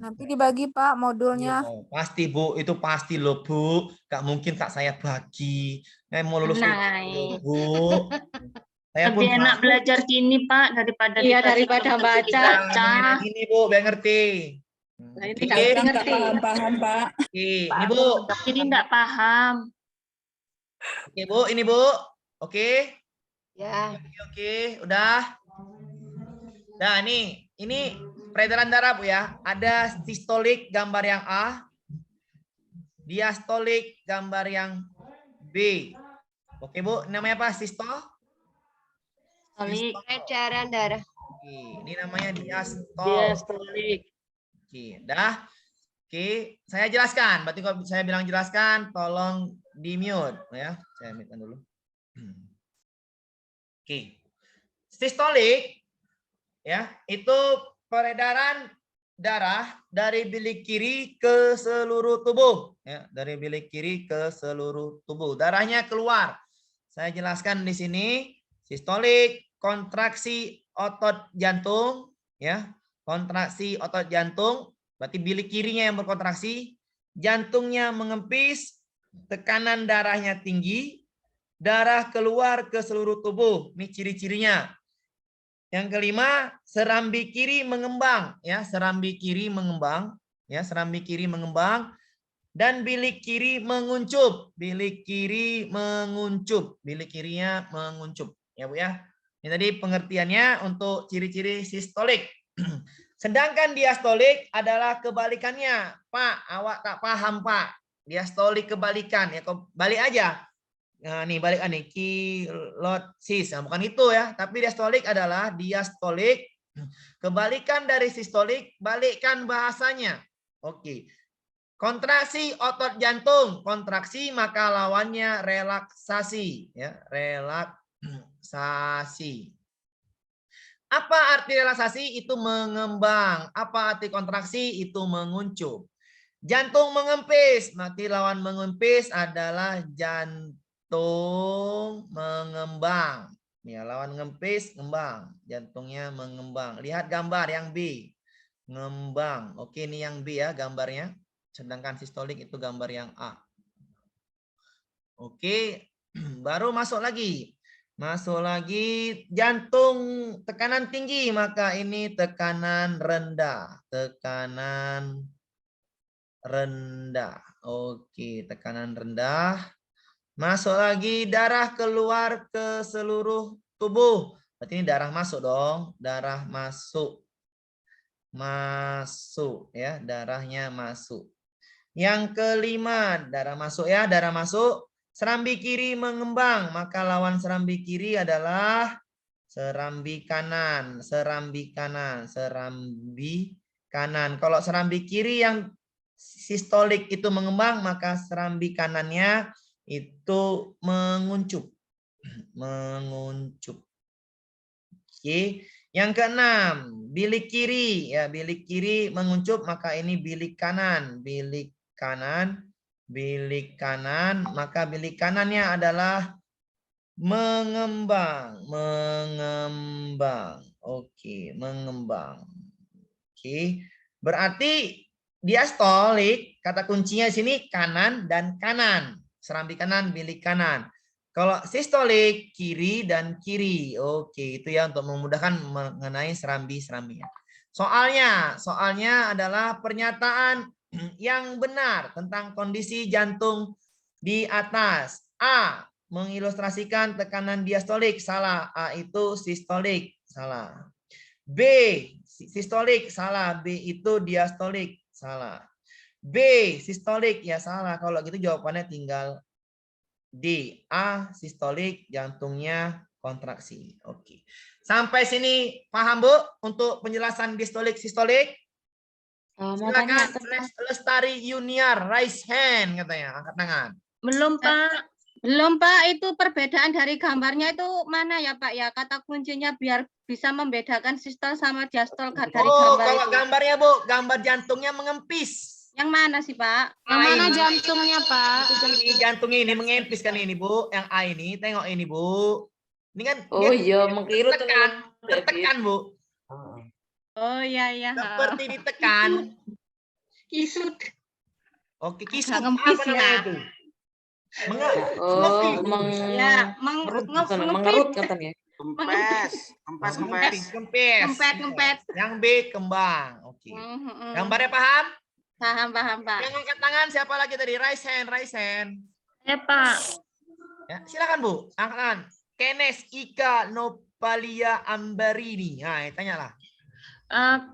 Nanti dibagi Pak modulnya. oh, pasti Bu, itu pasti loh Bu. Gak mungkin Kak saya bagi. Saya mau lulus loh, Bu. Saya pun Lebih enak belajar gini Pak daripada daripada baca. Ini Bu, biar ngerti. Nah, itu nggak ngerti. Paham Pak. Ini Bu. Jadi nggak paham. Oke, Bu, ini Bu. Oke. Ya. Oke, udah. Nah, ini peredaran darah, Bu ya. Ada sistolik gambar yang A, diastolik gambar yang B. Oke, Bu, namanya apa? Peredaran darah. Oke, ini namanya diastol. Diastolik. Oke, dah. Oke, saya jelaskan. Berarti kalau saya bilang jelaskan, tolong di-mute ya. Saya mute dulu. Oke. Sistolik ya, itu peredaran darah dari bilik kiri ke seluruh tubuh ya, dari bilik kiri ke seluruh tubuh. Darahnya keluar. Saya jelaskan di sini. Sistolik, kontraksi otot jantung ya. Kontraksi otot jantung, berarti bilik kirinya yang berkontraksi, jantungnya mengempis, tekanan darahnya tinggi, darah keluar ke seluruh tubuh. Ini ciri-cirinya. Yang kelima, serambi kiri mengembang ya, serambi kiri mengembang ya, serambi kiri mengembang dan bilik kiri menguncup. Bilik kiri menguncup, bilik kirinya menguncup ya, Bu ya. Ini tadi pengertiannya untuk ciri-ciri sistolik. Sedangkan diastolik adalah kebalikannya. Pak, awak tak paham, Pak. Diastolik kebalikan ya, kau balik aja. Nah, nih balik nih kilosis. Nah, bukan itu ya, tapi diastolik adalah diastolik kebalikan dari sistolik, balikkan bahasanya. Oke. Kontraksi otot jantung, kontraksi maka lawannya relaksasi ya, relaksasi. Apa arti relaksasi? Itu mengembang. Apa arti kontraksi? Itu menguncup. Jantung mengempis, mati lawan mengempis adalah jantung mengembang. Ya, lawan ngempis, ngembang. Jantungnya mengembang. Lihat gambar yang B. Ngembang. Oke, ini yang B ya gambarnya. Sedangkan sistolik itu gambar yang A. Oke, baru masuk lagi. Masuk lagi jantung tekanan tinggi, maka ini tekanan rendah. Tekanan rendah. Oke, tekanan rendah. Masuk lagi darah keluar ke seluruh tubuh. Berarti ini darah masuk dong. Darah masuk. Masuk ya, darahnya masuk. Yang kelima, darah masuk ya, darah masuk. Serambi kiri mengembang, maka lawan serambi kiri adalah serambi kanan, serambi kanan, serambi kanan. Kalau serambi kiri yang sistolik itu mengembang, maka serambi kanannya itu menguncup. Menguncup. Oke. Yang keenam, bilik kiri ya, bilik kiri menguncup, maka ini bilik kanan, bilik kanan, bilik kanan, maka bilik kanannya adalah mengembang, mengembang. Oke, mengembang. Oke. Berarti diastolik, kata kuncinya di sini kanan dan kanan. Serambi kanan, bilik kanan. Kalau sistolik, kiri dan kiri. Oke, itu ya untuk memudahkan mengenai serambi-serambinya. Soalnya adalah pernyataan yang benar tentang kondisi jantung di atas. A, mengilustrasikan tekanan diastolik. Salah. A itu sistolik. Salah. B, sistolik. Salah. B itu diastolik. Salah. B, sistolik. Ya salah. Kalau gitu jawabannya tinggal D. A, sistolik, jantungnya kontraksi. Oke. Sampai sini paham, Bu, untuk penjelasan diastolik, sistolik? Silakan Lestari Yuniar, raise hand katanya, angkat tangan. Belum, Pak. Belum, Pak. Itu perbedaan dari gambarnya itu mana ya, Pak? Ya, kata kuncinya biar bisa membedakan sistol sama diastol dari gambar kalau itu. gambarnya, Bu, gambar jantungnya mengempis. Yang mana sih, Pak? Yang mana jantungnya, Pak? Ini jantungnya ini mengempis kan ini, Bu. Yang A ini, tengok ini, Bu. Ini kan Oh iya, mengkirut tertekan, Bu. Oh iya, iya. Seperti ditekan. Kisut. Oke, kisut. Agak ngempis Apa namanya ya. itu? Mengerut katanya. Kempes. Kempes. Yang B, kembang. Oke. Gambarnya paham? Paham, Pak. Yang angkat tangan siapa lagi tadi? Raise hand, raise hand. Ya, Pak. Ya, silakan Bu, angkat tangan. Kenes Ika Nopalia Ambarini. Nah, tanyalah.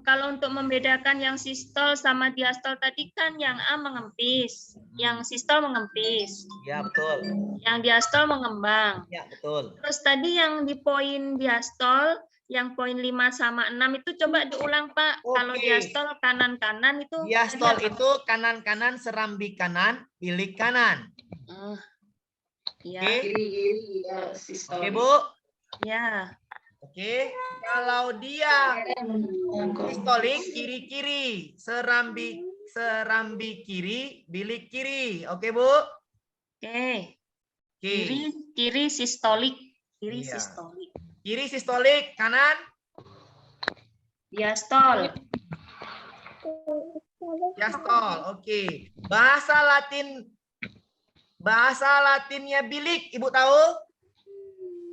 Kalau untuk membedakan yang sistol sama diastol tadi kan yang A mengempis, yang sistol mengempis, Ya, betul. yang diastol mengembang. Ya, betul. Terus tadi yang di poin diastol, yang poin 5 sama 6 itu coba diulang Pak. Kalau Oke. diastol kanan-kanan itu Diastol tadi apa? itu kanan-kanan, serambi kanan, bilik kanan. Ya. Oke. Oke, Bu. Ya. Oke. Kalau dia sistolik kiri-kiri, serambi kiri, bilik kiri. Oke, Bu. Oke. Oke. Kiri sistolik. Kiri Iya. sistolik. Kiri sistolik, kanan Diastol. diastol. Oke. Bahasa Latinnya bilik, Ibu tahu?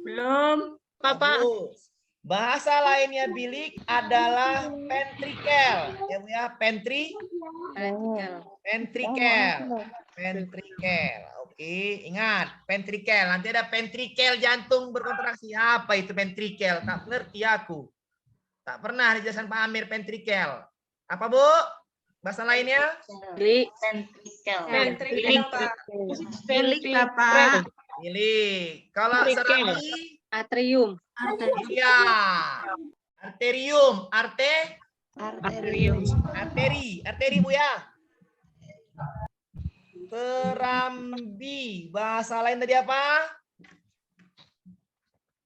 Belum. Bapak. Bagus. Bahasa lainnya bilik adalah ventrikel. Ya, Bu ya, ventrikel. Oke, ingat, ventrikel. Nanti ada ventrikel jantung berkontraksi. Apa itu ventrikel? Tak ngerti aku. Tak pernah dijelaskan Pak Amir ventrikel. Apa, Bu? Bahasa lainnya? Bilik. Bilik apa? Bilik. Kalau Ventrikel. serambi? Atrium. Iya. Arterium. Arteri Bu ya. Serambi. Bahasa lain tadi apa?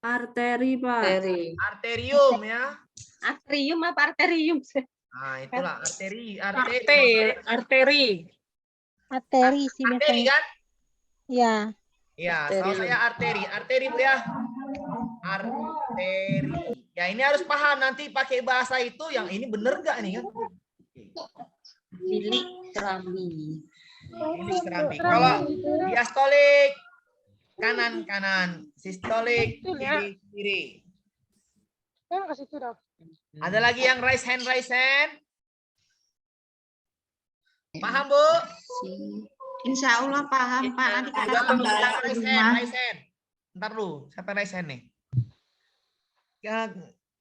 Arteri, Pak. Arterium ya. Atrium apa arterium? Nah, itulah arteri. Materi sih Arteri biasanya. kan? Ya. Iya, tahu saya arteri. Arteri Bu ya. Arteri. Ya, ini harus paham nanti pakai bahasa itu yang ini bener nggak nih kan? Bilik serambi. Bilik serambi. Kalau diastolik kanan-kanan, sistolik kiri-kiri. Ada lagi yang raise hand? Paham, Bu? Insya Allah paham Pak. Nanti kita Raise hand. Ntar dulu, siapa raise hand nih?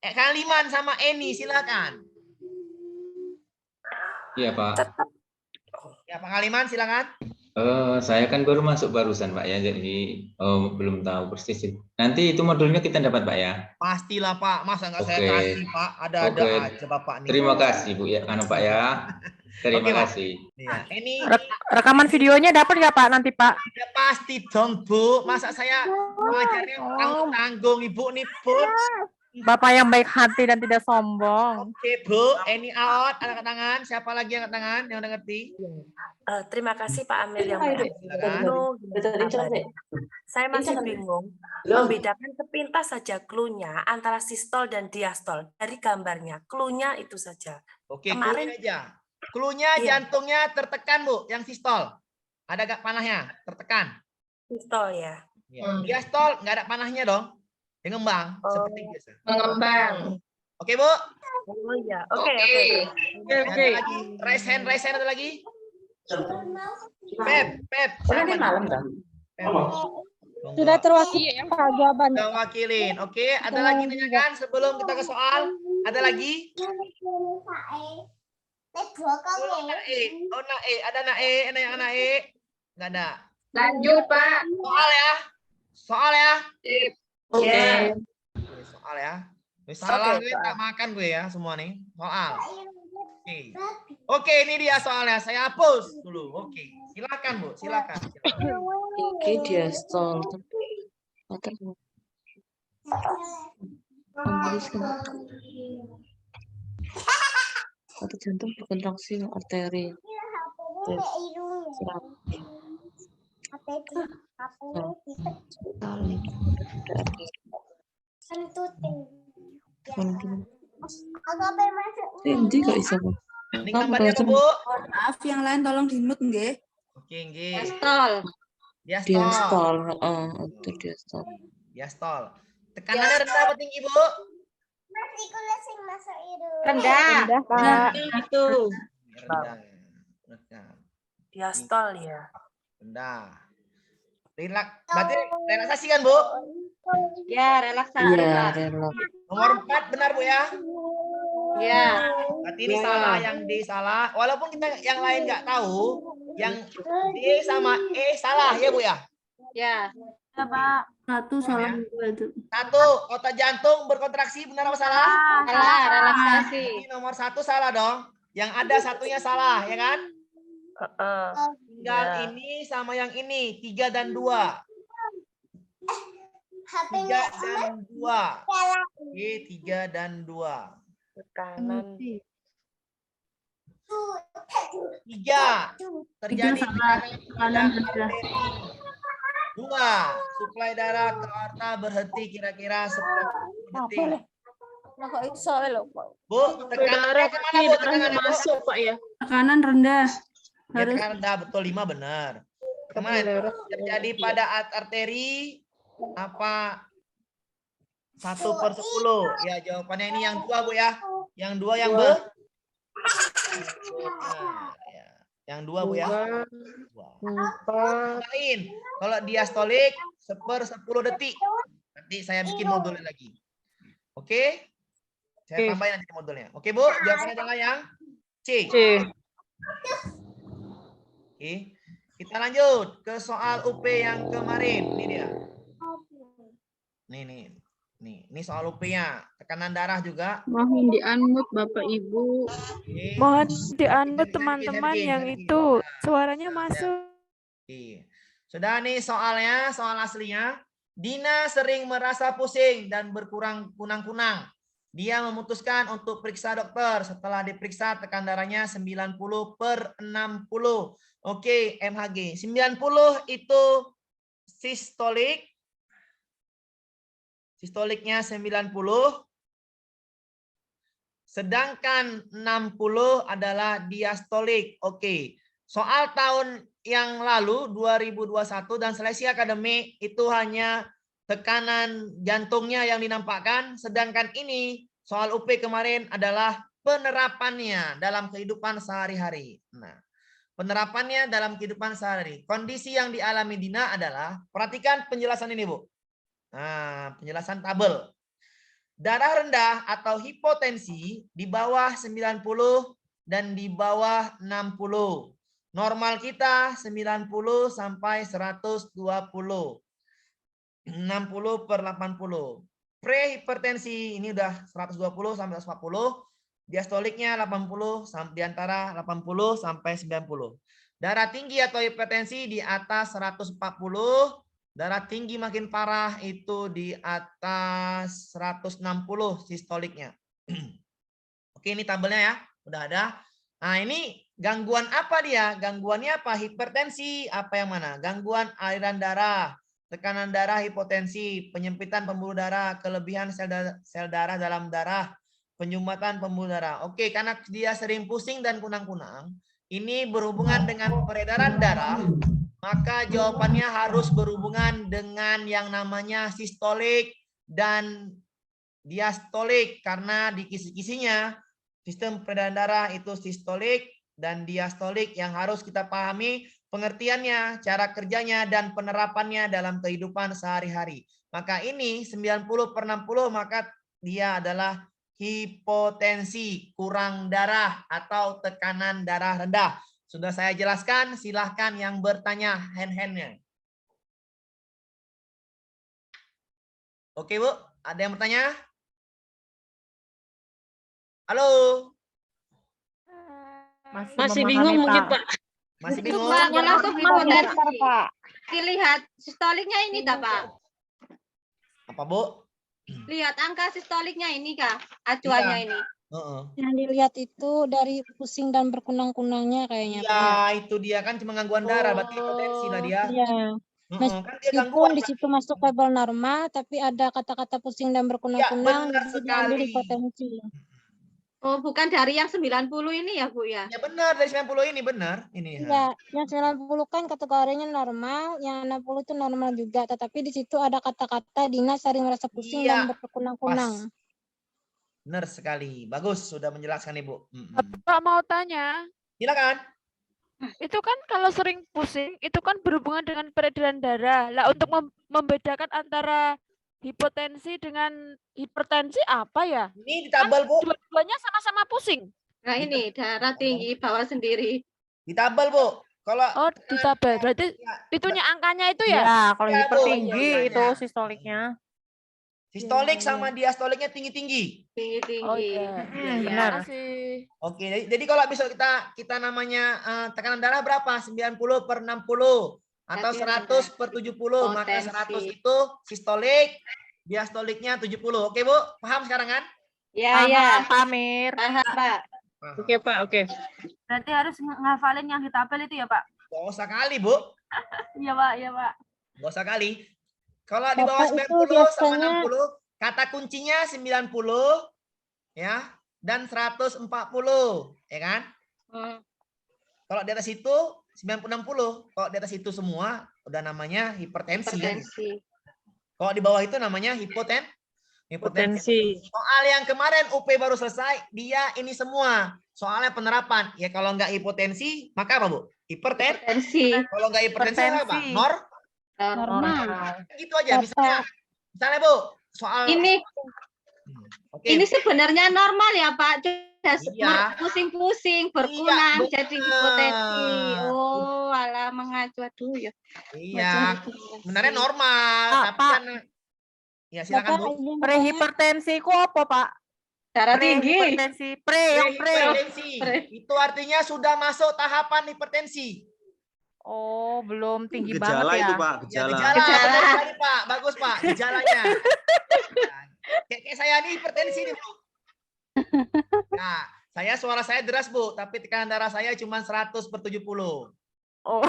Kang Liman sama Eni, silakan. Iya, Pak. Ya, Pak Kaliman, silakan. Saya kan baru masuk barusan, Pak ya, jadi belum tahu persis. Nanti itu modulnya kita dapat, Pak ya? Pastilah, Pak. Masa nggak saya Oke. kasih, Pak? Ada Oke. aja Bapak nih. Terima kasih, Bu ya, Pak ya. Terima Oke, Pak. kasih. Iya. Eni, Rekaman videonya dapat nggak Pak nanti Pak? ya pasti dong, Bu. Masa saya mengajarnya tanggung Ibu nih, Bu. Bapak yang baik hati dan tidak sombong. Oke, Bu. Eni out, angkat tangan. Siapa lagi yang angkat tangan yang udah ngerti? Terima kasih Pak Amir yang baik. Silakan. Saya masih bingung membedakan sepintas saja clue-nya antara sistol dan diastol dari gambarnya. Clue-nya itu saja. Oke, Kemarin- clue aja. Clue-nya Iya. jantungnya tertekan, Bu, yang sistol. Ada gak panahnya? Tertekan. Sistol ya. Ya. Diastol nggak ada panahnya dong. Dia ngembang seperti biasa. Mengembang. Oke, Bu. Oh iya. Oke. Ada lagi. Raise hand ada lagi. Pep. Siapa? Pep. Sudah terwakili Pak jawabannya. Sudah wakilin. Oke, ada lagi tanyakan sebelum kita ke soal? Ada lagi? Ada Nae, anak E. Enggak ada. Lanjut Pak. Soal ya. Oke. Soal ya. Salah gue tak makan gue ya semua nih. Soal. Oke, ini dia soalnya. Saya hapus dulu. Oke. Silakan, Bu. Silakan. Iki diastol. Atau jantung berkontraksi arteri. Ini kok bisa, Bu? Ini gambarnya apa, Bu? Maaf yang lain tolong di-mute nggih. Oke, nggih. Diastol. Diastol, itu diastol. Diastol. Tekanannya rendah apa tinggi, Bu? Rendah. Pak. Itu. Rendah. Diastol ya. Rendah. Berarti relaksasi kan, Bu? Ya, relaksasi, Iya, Pak. relak. Nomor 4 benar, Bu ya? Ya. Berarti ini Ya. salah, yang D salah. Walaupun kita yang lain nggak tahu, yang D sama E salah ya, Bu ya? Ya. Satu salah dua itu. 1, otot jantung berkontraksi, benar apa salah? Salah, relaksasi. Ini nomor 1 salah dong. Yang ada satunya salah, ya kan? Tinggal ini sama yang ini, 3 dan 2. 3 dan 2. Oke, 3 dan 2. Tekanan. 3. Terjadi salah. Tekanan rendah. 2. Suplai darah ke aorta berhenti kira-kira 10 detik. Nah, kok iso lho, Pak? Bu, tekanannya kemana, Bu? Tekanannya, Bu? Pak ya. Tekanan rendah. Ya, tekanan rendah, betul, 5 benar. Kemana? Terjadi pada arteri apa 1/10? Ya, jawabannya ini yang 2, Bu ya. Yang 2 yang B. Nah, ya. Yang 2, Bu ya. 2. Kalau diastolik 1/10 detik. Nanti saya bikin modulnya lagi. Oke? Saya tambahin nanti modulnya. Oke, Bu? Jawabannya adalah yang C. Oke. Kita lanjut ke soal UP yang kemarin. Ini dia. Nih. Ini soal UP-nya. Tekanan darah juga. Mohon di-unmute Bapak Ibu. Oke. Mohon di-unmute Sergei, teman-teman Sergei, yang Sergei. itu suaranya masuk. Oke. Sudah nih soalnya, soal aslinya. Dina sering merasa pusing dan berkurang kunang-kunang. Dia memutuskan untuk periksa dokter. Setelah diperiksa tekan darahnya 90/60. Oke, MHG. 90 itu sistolik. Sistoliknya 90. Sedangkan 60 adalah diastolik. Oke. Soal tahun yang lalu 2021 dan seleksi akademik itu hanya tekanan jantungnya yang dinampakkan, sedangkan ini soal UP kemarin adalah penerapannya dalam kehidupan sehari-hari. Nah, penerapannya dalam kehidupan sehari-hari. Kondisi yang dialami Dina adalah, perhatikan penjelasan ini, Bu. Nah, penjelasan tabel. Darah rendah atau hipotensi di bawah 90 dan di bawah 60. Normal kita 90 sampai 120. 60/80. Prehipertensi ini udah 120 sampai 140. Diastoliknya 80 di antara 80 sampai 90. Darah tinggi atau hipertensi di atas 140. Darah tinggi makin parah itu di atas 160 sistoliknya. Oke, ini tabelnya ya. Udah ada. Nah, ini gangguan apa dia? Gangguannya apa? Hipertensi, apa yang mana? Gangguan aliran darah, tekanan darah, hipotensi, penyempitan pembuluh darah, kelebihan sel darah dalam darah, penyumbatan pembuluh darah. Oke, karena dia sering pusing dan kunang-kunang, ini berhubungan dengan peredaran darah, maka jawabannya harus berhubungan dengan yang namanya sistolik dan diastolik, karena di kisi-kisinya sistem peredaran darah itu sistolik dan diastolik yang harus kita pahami pengertiannya, cara kerjanya, dan penerapannya dalam kehidupan sehari-hari. Maka ini 90/60, maka dia adalah hipotensi, kurang darah atau tekanan darah rendah. Sudah saya jelaskan, silahkan yang bertanya hand-handnya. Oke, Bu, ada yang bertanya? Halo? Masih bingung mungkin, Pak. Masih Itu bingung? Pak, langsung mau Dokter, Pak. dilihat sistoliknya ini dah Pak. Apa, Bu? Lihat angka sistoliknya ini Kak, acuannya Iya. ini. Yang dilihat itu dari pusing dan berkunang-kunangnya kayaknya. Iya, itu dia kan cuma gangguan darah, berarti hipotensi lah dia. Iya. Kan dia Meskipun gangguan. di situ masuk level normal, tapi ada kata-kata pusing dan berkunang-kunang, benar jadi diambil sekali. hipotensi. Oh, bukan dari yang 90 ini ya, Bu ya? Ya benar, dari 90 ini benar. Ini. Iya, yang 90 kan kategorinya normal, yang 60 itu normal juga, tetapi di situ ada kata-kata Dina sering merasa pusing Iya, dan berkunang-kunang. Benar sekali. Bagus, sudah menjelaskan Ibu. Pak mau tanya. Silakan. Itu kan kalau sering pusing, itu kan berhubungan dengan peredaran darah. Lah untuk membedakan antara hipotensi dengan hipertensi apa ya? Ini ditabel, Bu. Dua-duanya sama-sama pusing. Nah ini darah tinggi bawa sendiri. Ditabel, Bu. Kalau Oh, ditabel. Berarti itunya angkanya itu ya? Ya, kalau Iya, Bu, hipertinggi iya, itu iya. sistoliknya. sistolik sama diastoliknya tinggi-tinggi. Tinggi-tinggi. Oh iya. benar. Terima kasih. Oke, jadi kalau bisa kita namanya tekanan darah berapa? 90 per 60 atau Berarti 100 per 70. Maka potensi. 100 itu sistolik, diastoliknya 70. Oke, Bu? Paham sekarang kan? Ya, Paham, ya. Pak Amir. Paham, Pak. Oke, Pak. Oke. Berarti harus ngafalin yang ditabel itu ya, Pak? Gak usah kali, Bu. Iya, Pak. Iya, Pak. Gak usah kali. Kalau di bawah Bapak, itu 90 sama biasanya- 60, kata kuncinya 90 ya dan 140, ya kan? Kalau di atas itu 90-60. Kalau di atas itu semua udah namanya hipertensi. Ya. Hipertensi. Kalau di bawah itu namanya hipotensi. Soal yang kemarin UP baru selesai, dia ini semua. Soalnya penerapan. Ya kalau nggak hipotensi, maka apa, Bu? Hipertensi. Kalau nggak hipertensi, apa? Hipertensi. Normal. Gitu aja. Misalnya Bu, soal Ini Oke. ini sebenarnya normal ya, Pak. Iya. Pusing-pusing, berkunang, Iya, jadi benar. hipotensi. Oh, alah mengacu aduh ya. Iya, sebenarnya normal, Pak, tapi Pak. kan ya silakan Bu. Prehipertensi ku apa, Pak? Darah tinggi. Prehipertensi, yang pre. Hipertensi. Itu artinya sudah masuk tahapan hipertensi. Oh, belum tinggi Gejala banget ya. itu, Pak, Ya, gejala. gejala. Benar sekali, Pak. Bagus, Pak. Gejalanya. Kayak saya ini hipertensi nih, Bu. Nah, suara saya deras, Bu, tapi tekanan darah saya cuma 100 per 70. Oh,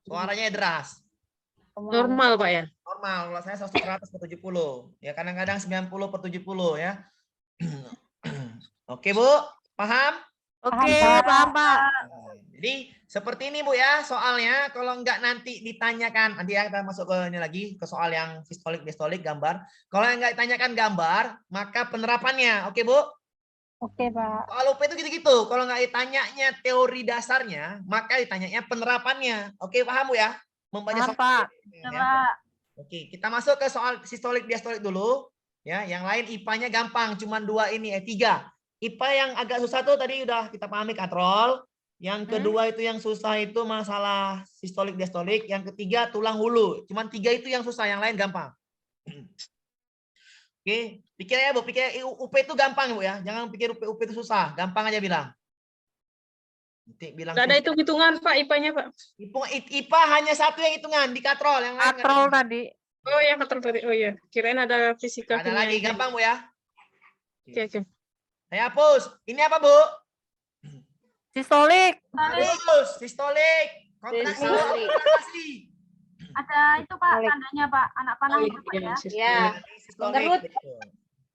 Suaranya deras. Normal, Pak ya? Normal, kalau saya 100 per 70. Ya, kadang-kadang 90 per 70 ya. Oke, Bu. Paham? oke, paham, Pak. Jadi seperti ini Bu ya soalnya, kalau enggak nanti ditanyakan, nanti ya kita masuk ke ini lagi ke soal yang sistolik diastolik gambar. Kalau enggak ditanyakan gambar, maka penerapannya. Oke Bu? Oke, Pak. Soal UP itu gitu-gitu. Kalau enggak ditanyanya teori dasarnya, maka ditanyanya penerapannya. Oke, paham Bu ya? Membaca Paham, Pak. ya. Pak. Oke, kita masuk ke soal sistolik diastolik dulu. Ya, yang lain IPA-nya gampang, cuma 2 ini, 3. IPA yang agak susah tuh tadi udah kita pahami katrol. Yang kedua itu yang susah itu masalah sistolik diastolik. Yang ketiga tulang hulu. Cuman 3 itu yang susah, yang lain gampang. Oke, pikir ya Bu, pikir UP itu gampang Bu ya. Jangan pikir UP itu susah, gampang aja bilang. Nanti bilang Nggak ada hitung-hitungan, Pak, IPA-nya, Pak. IPA hanya 1 yang hitungan di katrol, yang lain nggak ada. Katrol tadi. Oh ya, katrol tadi. Oh iya, kirain ada fisika. Ada lagi gampang Bu ya. Oke, oke. Saya hapus. Ini apa Bu? Sistolik. Bagus, sistolik. Kontraksi. Sistolik. Kontraksi. Ada itu, Pak, tandanya, Pak. Anak panah itu, Pak, ya. Ya. Sistolik. Mengerut.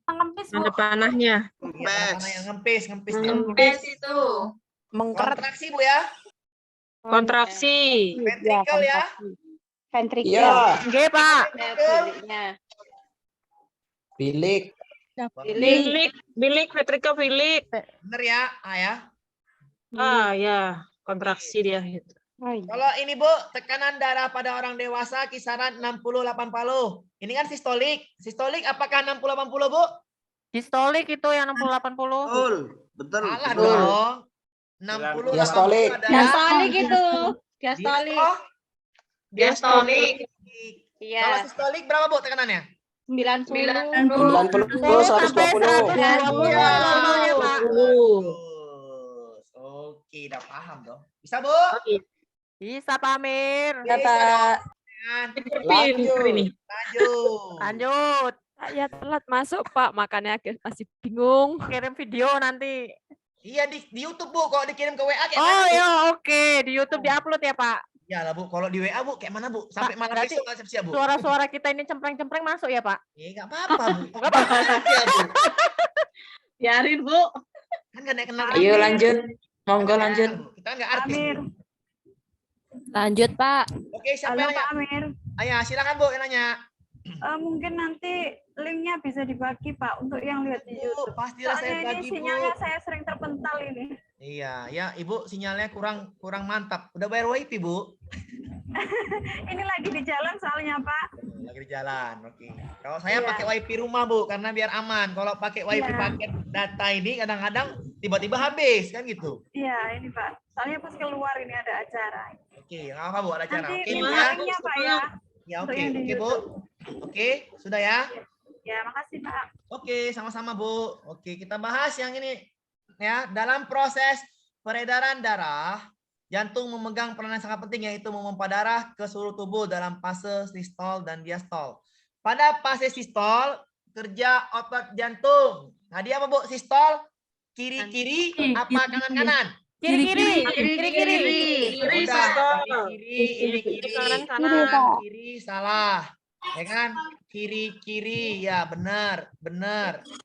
Ngempis, Bu. Ada panahnya. Mana yang ngempis, ngempis. Ngempes itu. Kontraksi Bu ya. Kontraksi. Ventricle ya. Ventricle. Iya. Oke, Pak. Biliknya. Bilik. Bilik, ventricle bilik. Bener ya, A ya. Ah, ya. Kontraksi dia. Kalau ini Bu, tekanan darah pada orang dewasa kisaran 60-80. Ini kan sistolik. Sistolik apakah 60-80 Bu? Sistolik itu yang 60-80. Betul. Betul. Salah betul. dong. 60 Diastolik. 80 ada. Diastolik itu. Diastolik. Oh, Diastolik. Kalau Iya. sistolik berapa Bu tekanannya? 90. 90, 120. Soalnya, Pak. Bagus. Oke, udah paham dong. Bisa Bu? Bisa, Pak Amir. Bisa dong. Pinter ini. Lanjut. Lanjut. Ya telat masuk, Pak. Makanya masih bingung. Kirim video nanti. Iya di YouTube Bu, kalau dikirim ke WA kayak Oh mana? Bu? ya, oke. Di YouTube diupload ya, Pak. Ya lah Bu, kalau di WA Bu kayak mana Bu? Sampai malam berarti besok nggak siap-siap Bu? Suara-suara kita ini cempreng-cempreng masuk ya, Pak? Ya nggak apa-apa Bu. Nggak apa-apa. Aja, Bu. Biarin, Bu. Kan nggak ada yang kenal. Ayo lanjut. Monggo lanjut. Kita nggak artis. Amir. Bu. Lanjut, Pak. Oke, siapa Halo, yang Pak nanya? Amir. Ayo, silakan Bu yang nanya. Mungkin nanti linknya bisa dibagi, Pak, untuk yang lihat di Bu, YouTube. pastilah saya Soalnya ini bagi Bu. sinyalnya saya sering terpental ini. Iya, ya Ibu sinyalnya kurang mantap. Udah bayar WiFi, Bu? Ini lagi di jalan soalnya, Pak. Lagi di jalan. Oke. Kalau saya pakai WiFi rumah, Bu, karena biar aman. Kalau pakai WiFi paket data ini kadang-kadang tiba-tiba habis kan gitu. Iya, ini Pak. Soalnya pas keluar ini ada acara. Oke, nggak apa Bu, ada acara. Nanti Oke, Bu ya. linknya, Pak ya. Ya, Untuk oke. yang di Oke, Bu. YouTube. Oke, sudah ya. Ya, makasih Pak. Oke, sama-sama Bu. Oke, kita bahas yang ini ya. Dalam proses peredaran darah, jantung memegang peranan yang sangat penting yaitu memompa darah ke seluruh tubuh dalam fase sistol dan diastol. Pada fase sistol, kerja otot jantung. Tadi apa Bu? Sistol kiri-kiri apa kanan-kanan? Kiri-kiri. Udah, kiri, ini kanan, kiri salah. Ya kan? Kiri-kiri ya benar.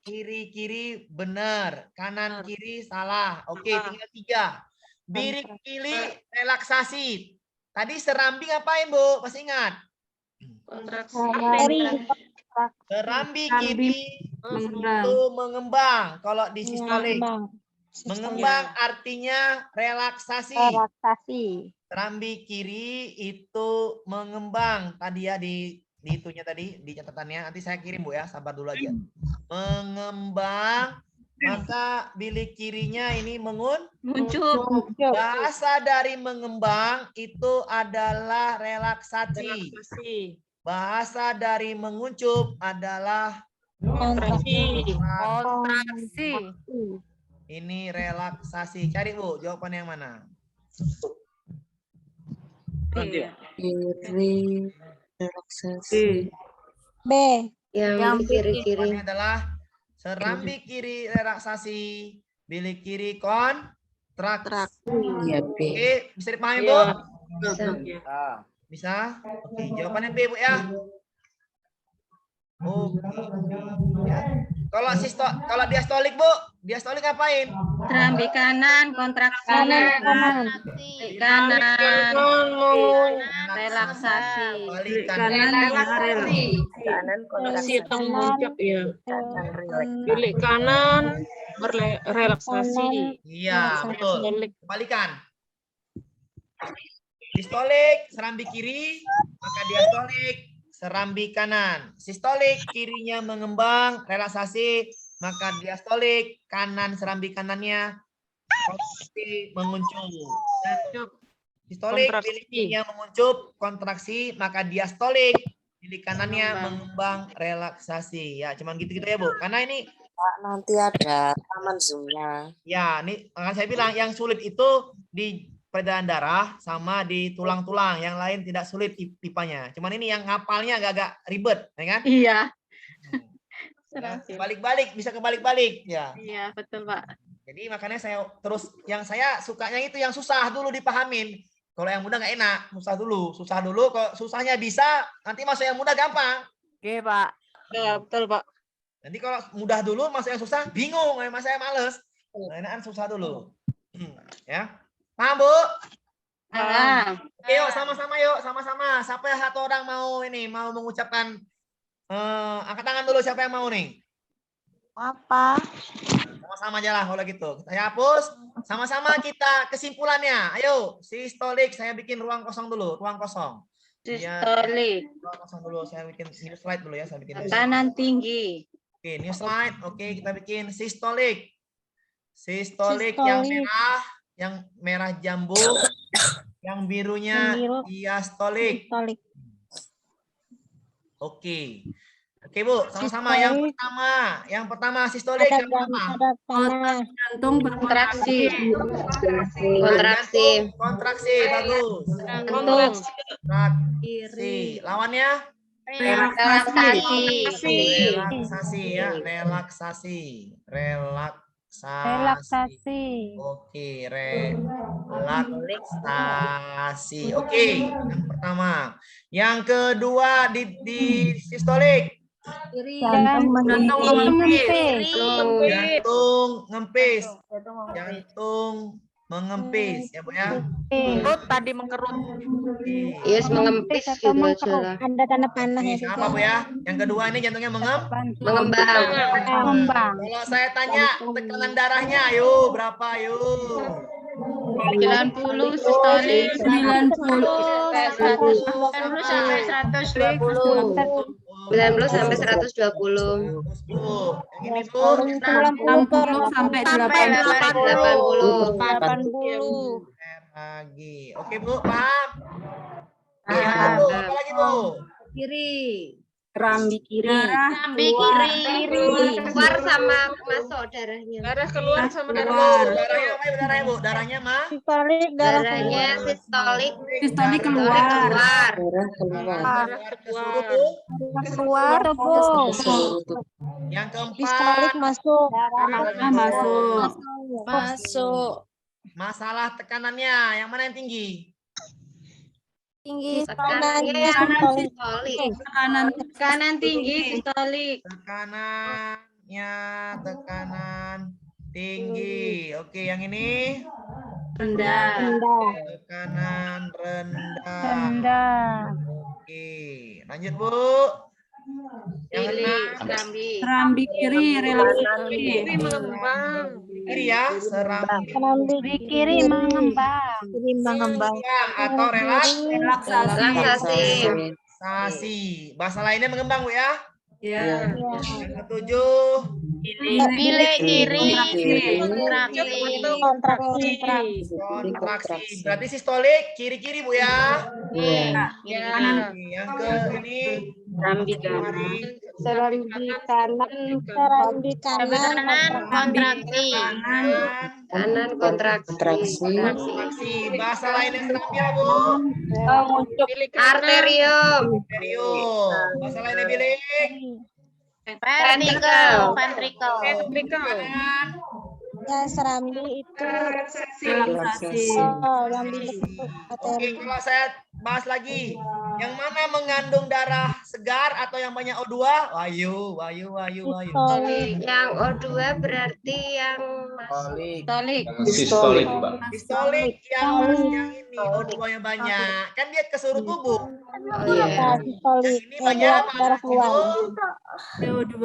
Kiri-kiri benar. Kanan kiri salah. Oke, tinggal 3. Birik-bilik relaksasi. Tadi serambi ngapain, Bu? Masih ingat? Serambi kiri itu mengembang. Kalau di sistolik. Mengembang artinya relaksasi. Serambi kiri itu mengembang. Tadi ya di itunya tadi, di catatannya. Nanti saya kirim Bu ya, sabar dulu aja. Mengembang, maka bilik kirinya ini Muncul. Bahasa dari mengembang itu adalah relaksasi. Bahasa dari menguncup adalah Kontraksi. ini relaksasi. Cari Bu, jawaban yang mana? Kiri, relaksasi. B. Yang kiri-kiri. Jawabannya adalah serambi kiri relaksasi, bilik kiri kontraksi. Iya, B. Oke, bisa dipahami Bu? Bisa? Oke, jawabannya B Bu ya. Oke. Ya. Kalau diastolik Bu, diastolik ngapain? Serambi kanan, kontraksi. Kanan. Relaksasi. Balik Kanan, relaksasi. Kanan kontraksi. Bilik kanan, relaksasi. Iya, betul. Balikan. Distolik, serambi kiri, maka diastolik, serambi kanan. Sistolik, kirinya mengembang, relaksasi, maka diastolik, kanan serambi kanannya, kontraksi, menguncup. Sistolik, bilik kirinya menguncup, kontraksi, maka diastolik, bilik kanannya mengembang, relaksasi. Ya, cuman gitu-gitu ya, Bu. Karena ini Nanti ada taman zoom-nya. ya, ini akan saya bilang yang sulit itu di peredaran darah sama di tulang-tulang. Yang lain tidak sulit pipanya. Cuman ini yang ngapalnya agak-agak ribet, ya kan? Iya. Ya, balik-balik, bisa kebalik-balik. Ya. Iya, betul Pak. Jadi makanya saya terus, yang saya sukanya itu yang susah dulu dipahamin. Kalau yang mudah nggak enak, susah dulu. Kalau susahnya bisa, nanti masuk yang mudah gampang. Oke, Pak. Ya, betul, Pak. Nanti kalau mudah dulu, masuk yang susah, bingung. Mas saya males. Nah, enakan susah dulu. Ya. Paham, Bu? Oke, yuk sama-sama yuk, sama-sama. Siapa yang satu orang mau mengucapkan angkat tangan dulu, siapa yang mau nih? Apa? Sama-sama aja lah kalau gitu. Saya hapus, sama-sama kita kesimpulannya. Ayo, sistolik saya bikin ruang kosong dulu, ruang kosong. Sistolik. Ruang kosong dulu, saya bikin new slide dulu ya, saya bikin. Kanan tinggi. Oke, new slide. Oke, kita bikin sistolik. Sistolik yang merah jambu, yang birunya diastolik. Oke. Oke, Bu, sama-sama. Yang pertama sistolik yang pertama. Jantung kontraksi. Kontraksi, bagus. Kontraksi. Lawannya? Relaksasi ya, relaksasi. Oke, relaksasi. Oke, yang pertama. Yang kedua di sistolik. Jantung ngempis. Jantung Mengempis ya Bu ya. Mengerut tadi mengkerut. Yes, mengempis gitu aja lah. Ada tanda panah Ini ya. apa Bu ya? Yang kedua ini jantungnya Mengembang. Kalau saya tanya tekanan darahnya, ayo berapa ayo? 90 sistolik 90 sampai 120. 90 sampai 120. Bu, yang ini Bu. 60 sampai 80. Lagi. Oke Bu, paham? Yang kedua, Bu, apa lagi Bu? Kiri. Kerambi kiri. Sampai kiri. Keluar sama masuk darahnya. Darah keluar sama darah Bu, masuk. darahnya apa Bu? Darahnya Bu? Darahnya mah? Darahnya sistolik. Sistolik Keluar. Darah keluar. Ke suruh Bu. keluar. Yang keempat, Sistolik masuk. Masuk. masalah tekanannya. Yang mana yang tinggi? Tinggi Tekanannya sistolik. sistolik. Kanan tinggi sistolik. Tekanan tinggi. Oke, yang ini Rendah. tekanan rendah. Oke, lanjut Bu. Yang keenam, Kerambi kiri, relaks Kiri mengembang. kiri ya, serambi Kerambi kiri mengembang. atau Relaksasi. relaksasi. Bahasa lainnya mengembang Bu ya. Ya. Yang ketujuh, Bilik kiri. kontraksi. Berarti sistolik kiri-kiri Bu ya. Ya. Yang ke ini Kerambi Serambi kanan kontraksi. Kanan kontraksi. Bahasa lainnya serambi apa Bu? Arterium. Bahasa lainnya bilik. Ventricle. Kanan. Ya serambi itu relaksasi. Oke, kalau saya bahas lagi, yang mana mengandung darah segar atau yang banyak O2? Wayu. Yang O2 berarti yang Sistolik, Pak. Sistolik yang ini O2-nya banyak. Kan dia ke seluruh tubuh. oh iya. sistolik. Ini banyak apa? Darah keluar. CO2.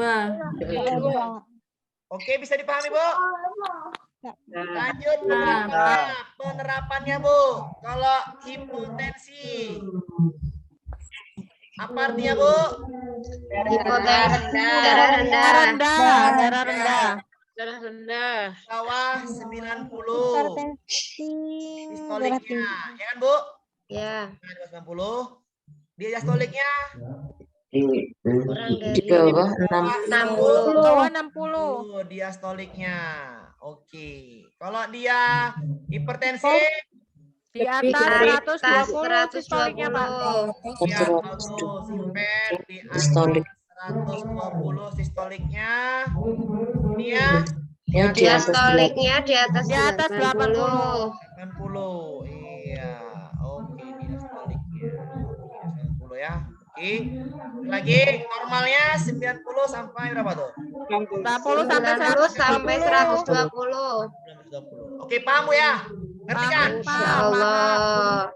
Oke, bisa dipahami, Bu? Lanjut penerapannya, Bu. Kalau hipotensi. Apa artinya, Bu? Hipotensi darah rendah. Darah rendah. Bawah 90. Sistoliknya. Ya kan, Bu? Ya. 90. Dia diastoliknya Kurang dari Di bawah 60. Bawah 60. diastoliknya. Oke. Kalau dia hipertensi Di atas 120 sistoliknya, Pak. ya bagus. Simpen di atas 120 sistoliknya. Ini ya Diastoliknya di atas 80. 80. Iya. Oke, diastoliknya 90 ya. Oke. Lagi normalnya 90 sampai berapa tuh? 90 sampai 90 sampai 120. 120. Oke, paham Bu ya? Ngerti kan? Insya Allah.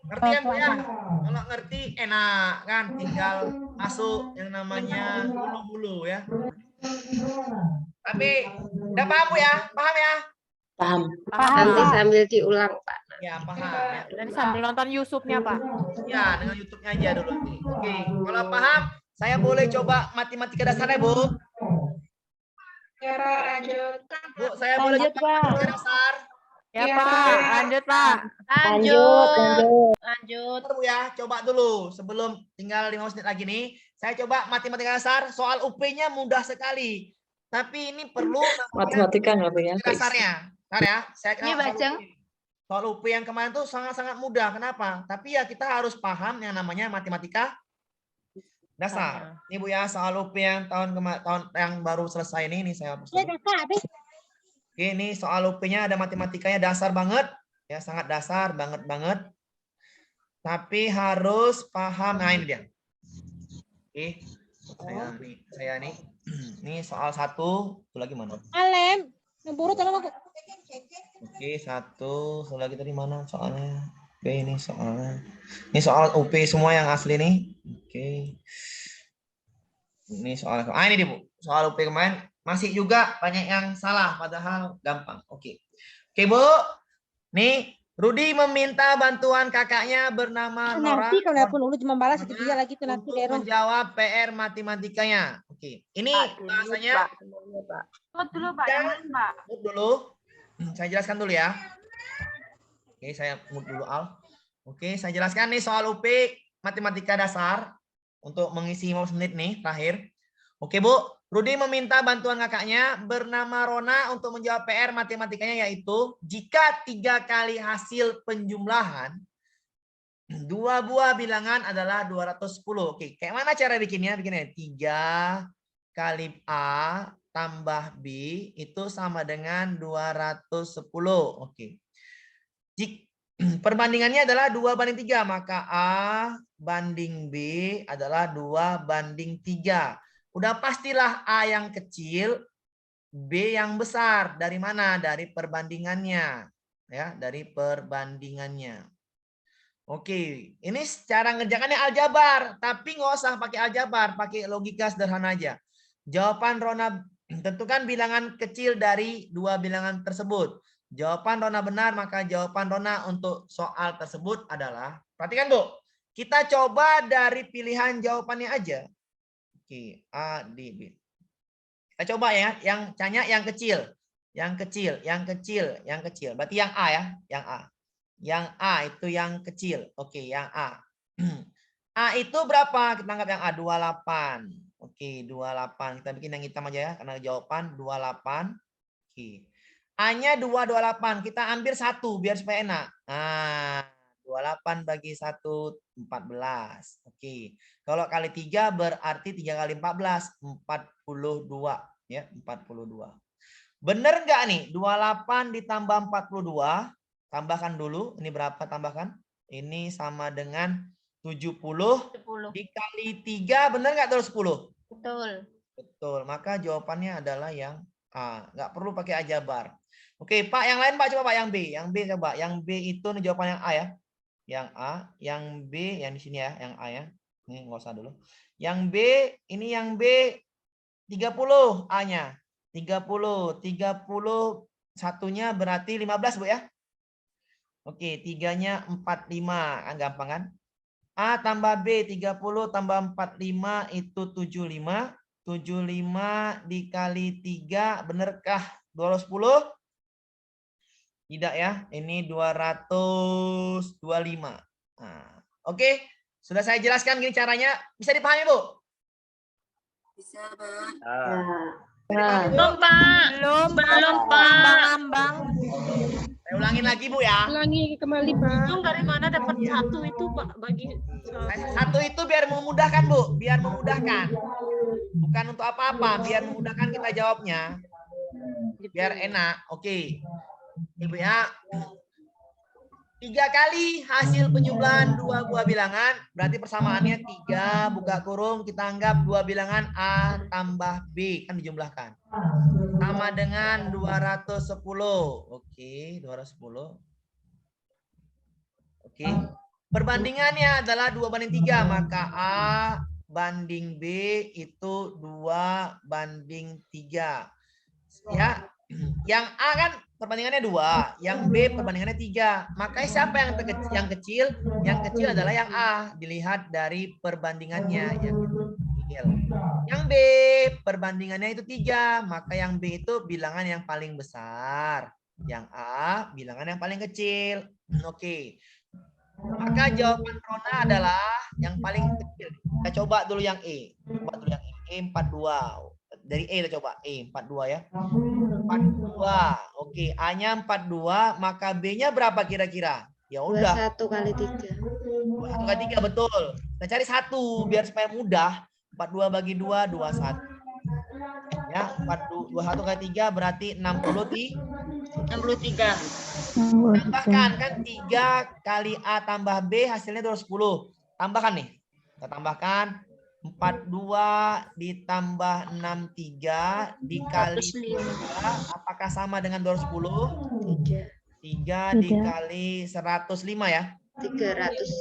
Ngerti kan Bu ya? Kalau ngerti enak kan, tinggal masuk yang namanya bulu-bulu ya. Tapi udah paham Bu ya? Paham ya? Nanti sambil diulang, Pak. Ya, paham ya. Dan sambil nonton YouTube-nya, Pak. Ya, dengan YouTube-nya aja dulu nih. Oke, kalau paham, saya boleh coba matematika dasarnya, Bu. Bu, saya boleh coba matematika dasar. Ya, Pak. Lanjut, Pak. Lanjut. Bu ya, coba dulu sebelum tinggal 5 menit lagi nih. Saya coba matematika dasar, soal UP-nya mudah sekali. Tapi ini perlu Matematika nggak punya. dasarnya. Bentar ya, saya Ini Bajang. soal UP yang kemarin tuh sangat-sangat mudah. Kenapa? Tapi ya kita harus paham yang namanya matematika dasar. Ini Bu ya, soal UP yang tahun yang baru selesai ini saya hapus dulu. Oke, ini soal UP-nya ada matematikanya dasar banget, ya sangat dasar banget. Tapi harus paham. Nah, ini dia. Oke, saya nih. Ini soal 1, itu lagi mana? Alem, ngeburu tolong aku. Oke, satu lagi tadi mana soalnya? Oke, ini soalnya. Ini soal UP semua yang asli nih. Oke. Ini soal ini nih, Bu. Soal UP kemarin masih juga banyak yang salah padahal gampang. Oke. Oke, Bu. Nih, Rudi meminta bantuan kakaknya bernama Nora. Nanti kalaupun Ulu cuma balas itu dia lagi tuh nanti untuk Dero. menjawab PR matematikanya. Oke. Ini bahasanya Mut dulu Pak, yang lain Pak. mute dulu. Saya jelaskan dulu ya. Oke, saya mute dulu Al. Oke, saya jelaskan nih soal UP matematika dasar untuk mengisi 15 menit nih terakhir. Oke, Bu. Rudi meminta bantuan kakaknya bernama Rona untuk menjawab PR matematikanya, yaitu jika 3 kali hasil penjumlahan 2 buah bilangan adalah 210. Oke, kayak mana cara bikinnya? Bikinnya 3 kali A tambah B itu sama dengan 210. Oke. Perbandingannya adalah 2:3, maka A banding B adalah 2:3. Udah pastilah A yang kecil, B yang besar. Dari mana? Dari perbandingannya. Ya, dari perbandingannya. Oke, ini cara ngerjakannya aljabar, tapi nggak usah pakai aljabar, pakai logika sederhana aja. Jawaban Rona, tentukan bilangan kecil dari 2 bilangan tersebut. Jawaban Rona benar, maka jawaban Rona untuk soal tersebut adalah, perhatikan Bu, kita coba dari pilihan jawabannya aja. Oke, A, D, B. Kita coba ya, yang tanya yang kecil. Yang kecil, yang kecil, yang kecil. Berarti yang A ya, yang A. Yang A itu yang kecil. Oke, yang A. A itu berapa? Kita anggap yang A, 28. Oke, 28. Kita bikin yang hitam aja ya, karena jawaban 28. Oke. A-nya 228. Kita ambil 1 biar supaya enak. Nah, 28 bagi 1, 14. Oke. Kalau kali 3 berarti 3 kali 14, 42. Ya, 42. Bener nggak nih? 28 ditambah 42. Tambahkan dulu. Ini berapa tambahkan? Ini sama dengan 70. Dikali 3, bener nggak terus 10? Betul. Betul. Maka jawabannya adalah yang A. Nggak perlu pakai aljabar. Oke, Pak, yang lain Pak, coba Pak, yang B. Yang B coba. Yang B itu nih jawaban yang A ya. Yang A, yang B, yang di sini ya, yang A ya. Ini nggak usah dulu. Yang B, ini yang B 30 A-nya. 30. 30 satunya berarti 15, Bu ya. Oke, 3-nya 45. Kan gampang kan? A tambah B 30 tambah 45 itu 75. 75 dikali 3 benerkah 210? Tidak ya, ini 225. Nah, oke, sudah saya jelaskan gini caranya. Bisa dipahami, Bu? Bisa, Pak. Belum Pak. Belum Pak. Saya ulangin lagi, Bu ya. Ulangi kembali Pak. Itu dari mana dapat 1 itu Pak bagi 1 itu biar memudahkan, Bu, biar memudahkan. Bukan untuk apa-apa, biar memudahkan kita jawabnya. Biar enak. Oke. Ibu ya. 3 kali hasil penjumlahan 2 buah bilangan, berarti persamaannya 3 buka kurung, kita anggap 2 bilangan A tambah B kan dijumlahkan. Sama dengan 210. Oke, 210. Oke. Perbandingannya adalah 2:3, maka A banding B itu 2:3. Ya. Yang A kan perbandingannya 2, yang B perbandingannya 3. Makanya siapa yang kecil? Yang kecil adalah yang A, dilihat dari perbandingannya yang kecil. Yang B perbandingannya itu 3, maka yang B itu bilangan yang paling besar. Yang A bilangan yang paling kecil. Oke. Maka jawaban Rona adalah yang paling kecil. Kita coba dulu yang E. Coba dulu yang E 42. Dari E kita coba. E 42 ya. 42. Oke, A-nya 42, maka B-nya berapa kira-kira? Ya udah. 21 kali 3. 21 kali 3 betul. Kita cari 1 biar supaya mudah. 42 bagi 2 21. Ya, 21 kali 3 berarti 63. Tambahkan kan 3 kali A tambah B hasilnya 210. Tambahkan nih. Kita tambahkan 42 ditambah 63 dikali 3, apakah sama dengan 210? 3 dikali 105 ya? 315.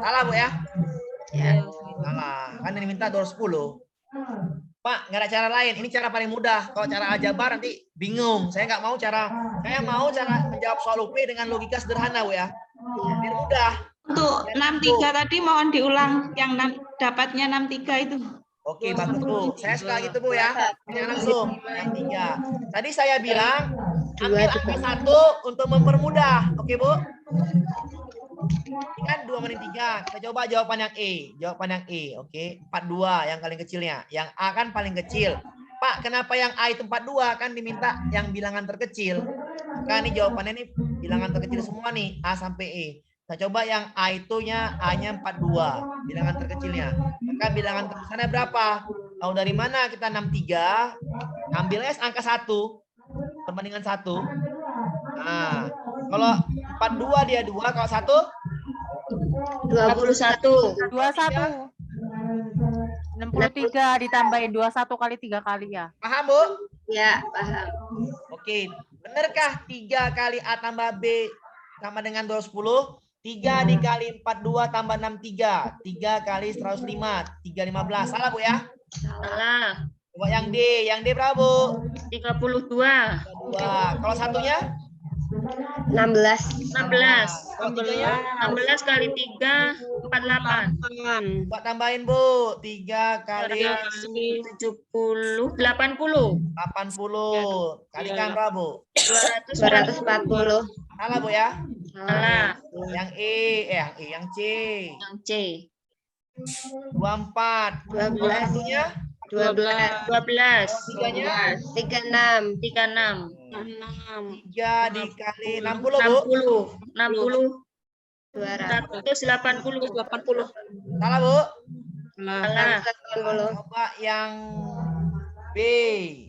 Salah, Bu ya? Ya. Salah. Kan ini minta 210. Pak, nggak ada cara lain. Ini cara paling mudah. Kalau cara aljabar nanti bingung. Saya nggak mau cara menjawab soal UP dengan logika sederhana, Bu ya. Biar mudah. Untuk 63 tadi mohon diulang yang dapatnya 63 itu. Oke, bagus Bu. Saya suka gitu Bu ya. Ini langsung 63. Tadi saya bilang ambil angka 1 untuk mempermudah. Oke, Bu? Ini kan 2 banding 3. Kita coba jawaban yang E. Jawaban yang E. Oke, 42 yang paling kecilnya. Yang A kan paling kecil. Pak, kenapa yang A itu 42? Kan diminta yang bilangan terkecil. Kan ini jawabannya ini bilangan terkecil semua nih, A sampai E. Kita coba yang A itunya A-nya 42, bilangan terkecilnya. Maka bilangan terbesarnya berapa? Tahu dari mana kita 63? Ambil S angka 1. Perbandingan 1. Nah, kalau 42 dia 2, kalau 1 21. 21. 63 ditambahin 21 kali 3 kali ya. Paham, Bu? Ya, paham. Oke, benarkah 3 kali A tambah B sama dengan 210? 3 dikali 42 tambah 63. 3 kali 105. 315. Salah, Bu ya? Salah. Coba yang D. Yang D berapa, Bu? 32. 2. Kalau satunya? 16. 16 kali 3, 48. Coba tambahin, Bu. 3 kali 70, 80. 80. Kalikan berapa, Bu? 240. Salah, Bu ya? Salah. Yang E, yang C. Yang C. 24. 12. Satunya? 12. 3-nya? 36. 36. 3 dikali 60, Bu. 60. 280. 180. Salah, Bu? Salah. 180. Coba yang B.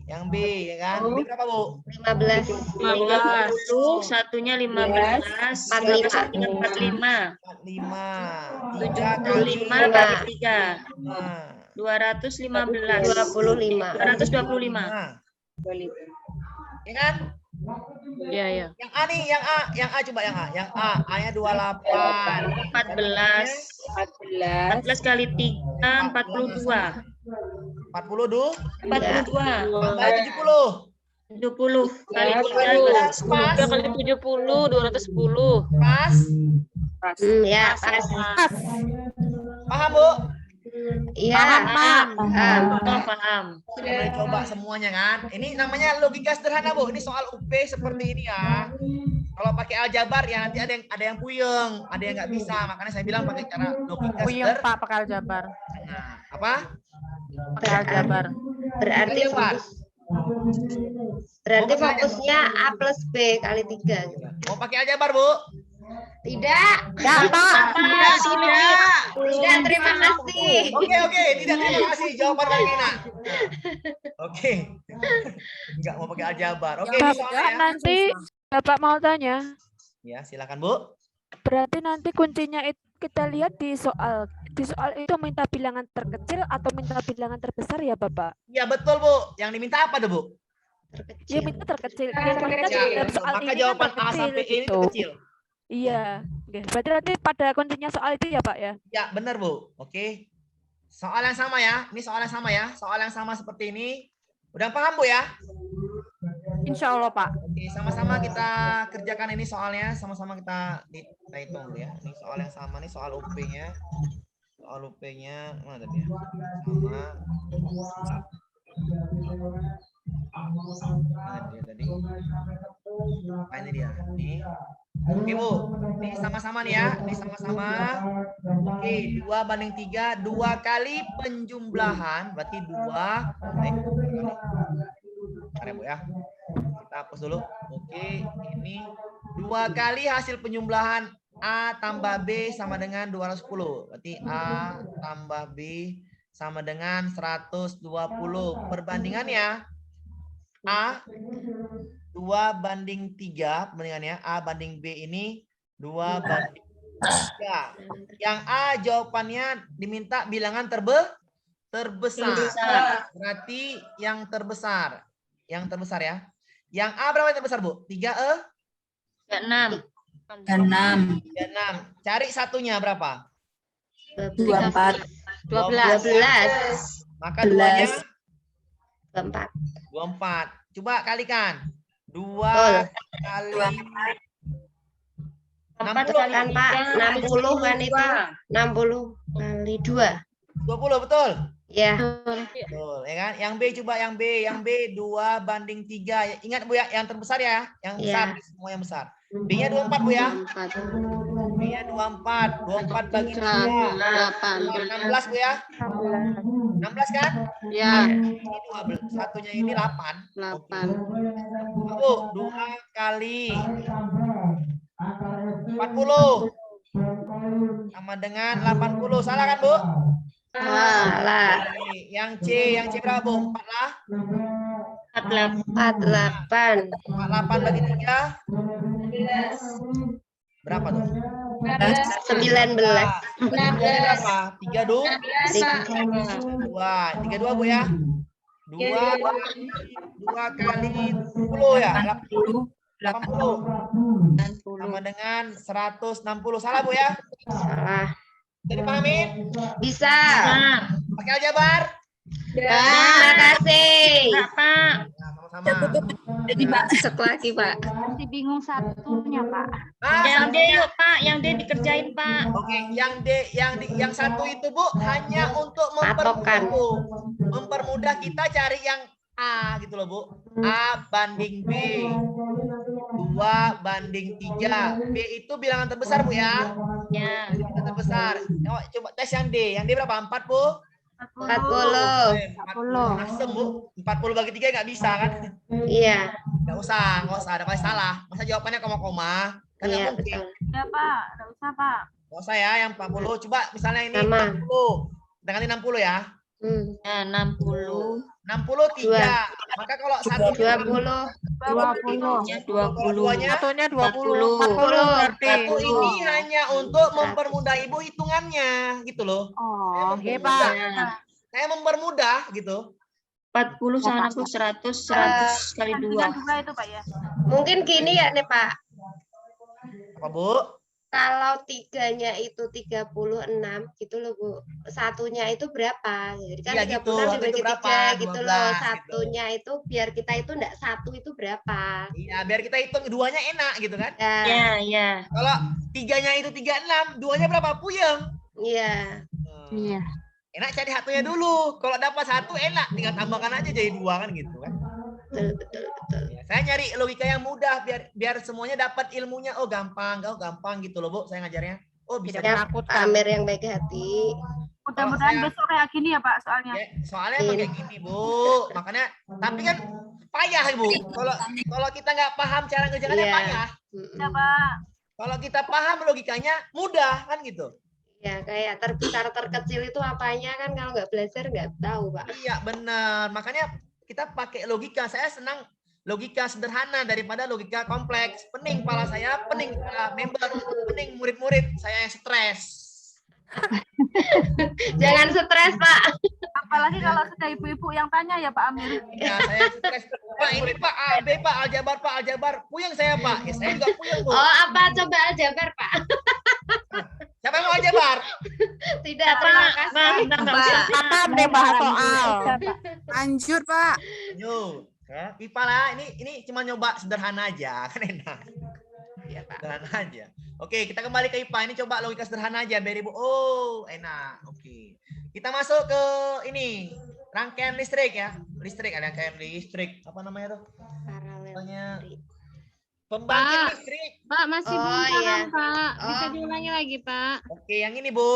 Yang B, ya kan? B berapa, Bu? 15. 50, satunya 15. 45. 45. 75 kali 3. 215. 25. 225. Nah. Ya kan? Iya, iya. Yang A nih, yang A coba yang A. Yang A, A-nya 28. 14. 14 kali 3, 42. 40, Du? 42. Tambah 70. 70 kali 12. 3. Pas. 3 kali 70, 210. Pas. Ya, pas. Paham, Bu? Iya. Paham. Boleh coba semuanya kan. Ini namanya logika sederhana, Bu. Ini soal UP seperti ini ya. Kalau pakai aljabar ya nanti ada yang puyeng, ada yang nggak bisa. Makanya saya bilang pakai cara logika Puyeng sederhana. Pak pakai aljabar. Nah, apa? Pakai aljabar. Berarti Aljabar. berarti fokusnya A plus B kali 3. Mau pakai aljabar, Bu? Tidak. Ya, Pak. Tidak, terima kasih. Oke, tidak, terima kasih. Jawaban paling enak. Oke. Enggak mau pakai aljabar. Oke, ini soalnya ya. Nanti Bapak mau tanya. Ya, silakan, Bu. Berarti nanti kuncinya itu kita lihat di soal. Di soal itu minta bilangan terkecil atau minta bilangan terbesar ya, Bapak? Ya, betul, Bu. Yang diminta apa tuh, Bu? Ya minta terkecil. Ya, kita Ya, dalam soal maka ini kan jawaban A terkecil sampai E ini gitu. kecil. Iya. Oke. Berarti nanti pada kuncinya soal itu ya, Pak ya? Ya, benar, Bu. Oke. Soal yang sama ya. Ini soal yang sama ya. Soal yang sama seperti ini. Udah paham, Bu ya? Insya Allah, Pak. Oke, sama-sama kita kerjakan ini soalnya. Sama-sama kita hitung dulu ya. Ini soal yang sama nih, soal UP-nya. Soal UP-nya mana tadi ya? Sama. Mana dia tadi? Ah, ini dia. Nih. Oke, Bu. Ini sama-sama nih ya. Ini sama-sama. Oke, 2 banding 3. 2 kali penjumlahan. Berarti 2. Bentar ya, Bu ya. Kita hapus dulu. Oke, ini 2 kali hasil penjumlahan A tambah B sama dengan 210. Berarti A tambah B sama dengan 120. Perbandingannya A 2 banding 3. Perbandingannya A banding B ini 2 banding Ya. Yang A jawabannya diminta bilangan terbesar. Berarti yang terbesar. Yang terbesar ya. Yang A berapa yang terbesar, Bu? 3E? 6. 6. 6. Cari satunya berapa? 24. 12. Maka duanya 24. 24. Coba kalikan. 2 kali 4 kan Pak, 60 kan itu. 60 kali 2. 20 betul? Ya. Betul, ya kan? Yang B coba yang B 2/3. Ingat Bu ya, yang terbesar ya, yang besar, semua yang besar. B-nya 24 Bu ya. B-nya 24. 24 bagi 3. 16 Bu ya. 16 kan? Ya. Ini 12. Satunya ini 8. 8. Bu, 2 kali 40 sama dengan 80. Salah kan, Bu? Salah. Yang C berapa, Bu? 4 lah. 48. 48 bagi 3. Berapa tuh? 19. Berapa? 32 Bu ya. 2 kali 10 ya. 80 sama dengan 160. Salah Bu ya? Salah. Jadi pahamin? Bisa. Pakai aljabar? Terima kasih. Pak. Sama-sama. Jadi masuk lagi, Pak. Masih bingung satunya, Pak. Yang D yuk, Pak. Yang D dikerjain, Pak. Oke, yang D, yang satu itu Bu hanya untuk mempermudah kita cari yang A gitu loh Bu. A banding B. 2 banding 3. B itu bilangan terbesar Bu ya. Ya. Bilangan terbesar. Coba tes yang D. Yang D berapa? 4 Bu? 40. 40. Asem Bu. 40 bagi 3 nggak bisa kan? Iya. Nggak usah. Ada pasti salah. Masa jawabannya koma-koma? Kan nggak Iya, mungkin. betul. Ya, Pak. Nggak usah, Pak. Nggak usah ya yang 40. Coba misalnya ini Sama. 60. Kita ganti 60 ya. Ya, 60. 60 3. Maka kalau 1 20. 20. Satunya 20. 40. Satu ini hanya untuk mempermudah Ibu hitungannya gitu loh. Oh, iya Pak. Saya mempermudah gitu. 40 sama 60 100 kali 2. Juga itu, Pak ya. Mungkin gini ya nih Pak. Apa Bu? Kalau 3-nya itu 36 gitu loh Bu. Satunya itu berapa? Jadi kan Iya, 36 gitu. dibagi Itu berapa? 3 gitu loh. 12 gitu. Satunya itu biar kita itu enggak satu itu berapa? Iya, biar kita hitung duanya enak gitu kan. Ya. Ya. Kalau 3-nya itu 36, duanya berapa? Puyeng. Iya. Iya. Enak cari satunya dulu. Kalau dapat satu enak, tinggal tambahkan aja jadi 2 kan gitu kan. Betul. Ya, saya nyari logika yang mudah biar semuanya dapat ilmunya. Oh, gampang gitu loh, Bu. Saya ngajarnya. Oh, bisa Ya, Amir yang baik hati. Mudah-mudahan besok kayak gini ya, Pak, soalnya. Ya, soalnya emang kayak gini, Bu. Makanya tapi kan payah, Bu. Kalau kita nggak paham cara ngerjakannya Iya. payah. Ya, Pak. Kalau kita paham logikanya mudah kan gitu. Ya, kayak cara terkecil itu apanya kan kalau nggak belajar nggak tahu, Pak. Iya, benar. Makanya kita pakai logika. Saya senang logika sederhana daripada logika kompleks. Pening kepala saya, pening kepala member, pening murid-murid. Saya yang stres. Jangan stres, Pak. Apalagi kalau sudah ibu-ibu yang tanya ya, Pak Amir. Ya, saya stres. Pak, ini Pak, AB, Pak, aljabar. Puyeng saya, Pak. Ya, saya juga puyeng, Bu. Oh, apa coba aljabar, Pak? Siapa yang mau aljabar? Tidak, terima kasih. Paham deh bahas soal. Lanjut, Pak. Yo, ya, IPA lah. Ini cuma nyoba sederhana aja, kan enak. Ya, sederhana aja. Oke, kita kembali ke IPA. Ini coba logika sederhana aja, biar Ibu. Oh, enak. Oke. Kita masuk ke ini, rangkaian listrik ya. Ada rangkaian listrik. Apa namanya tuh? Namanya pembangkit listrik. Pak, masih belum Oh, paham, iya. Pak. Bisa Oh. diulangi lagi, Pak. Oke, yang ini, Bu.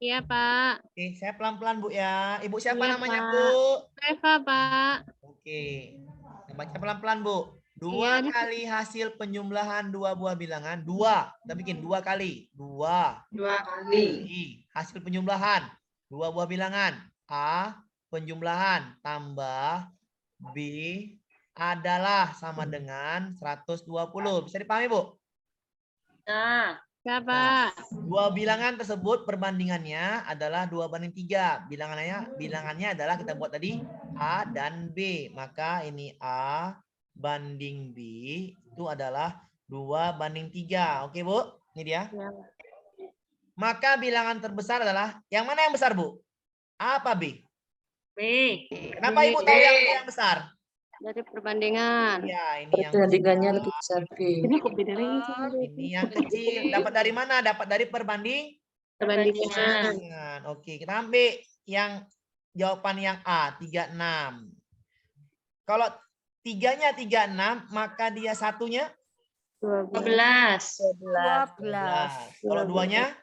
Iya, Pak. Oke, saya pelan-pelan, Bu ya. Ibu siapa Iya, namanya, Pak. Bu? Reva, Pak. Oke. Baca pelan-pelan, Bu. 2 Iya, ini- kali hasil penjumlahan 2 buah bilangan. 2. Kita bikin 2 kali. 2 kali hasil penjumlahan 2 buah bilangan. A penjumlahan tambah B adalah sama dengan 120. Bisa dipahami, Bu? Nah, Ya, Pak. Dua bilangan tersebut perbandingannya adalah 2:3. Bilangannya adalah kita buat tadi A dan B. Maka ini A banding B itu adalah 2:3. Oke, Bu? Ini dia. Ya. Maka bilangan terbesar adalah yang mana yang besar, Bu? A apa B? B. Kenapa Ibu tahu yang B yang besar? Dari perbandingan. Ya, ini yang Perbandingannya lebih besar B. Ini yang kecil. Dapat dari mana? Dapat dari Perbandingan. Oke, kita ambil yang jawaban yang A, 36. Kalau tiganya 36, maka dia satunya 12. 12. Kalau duanya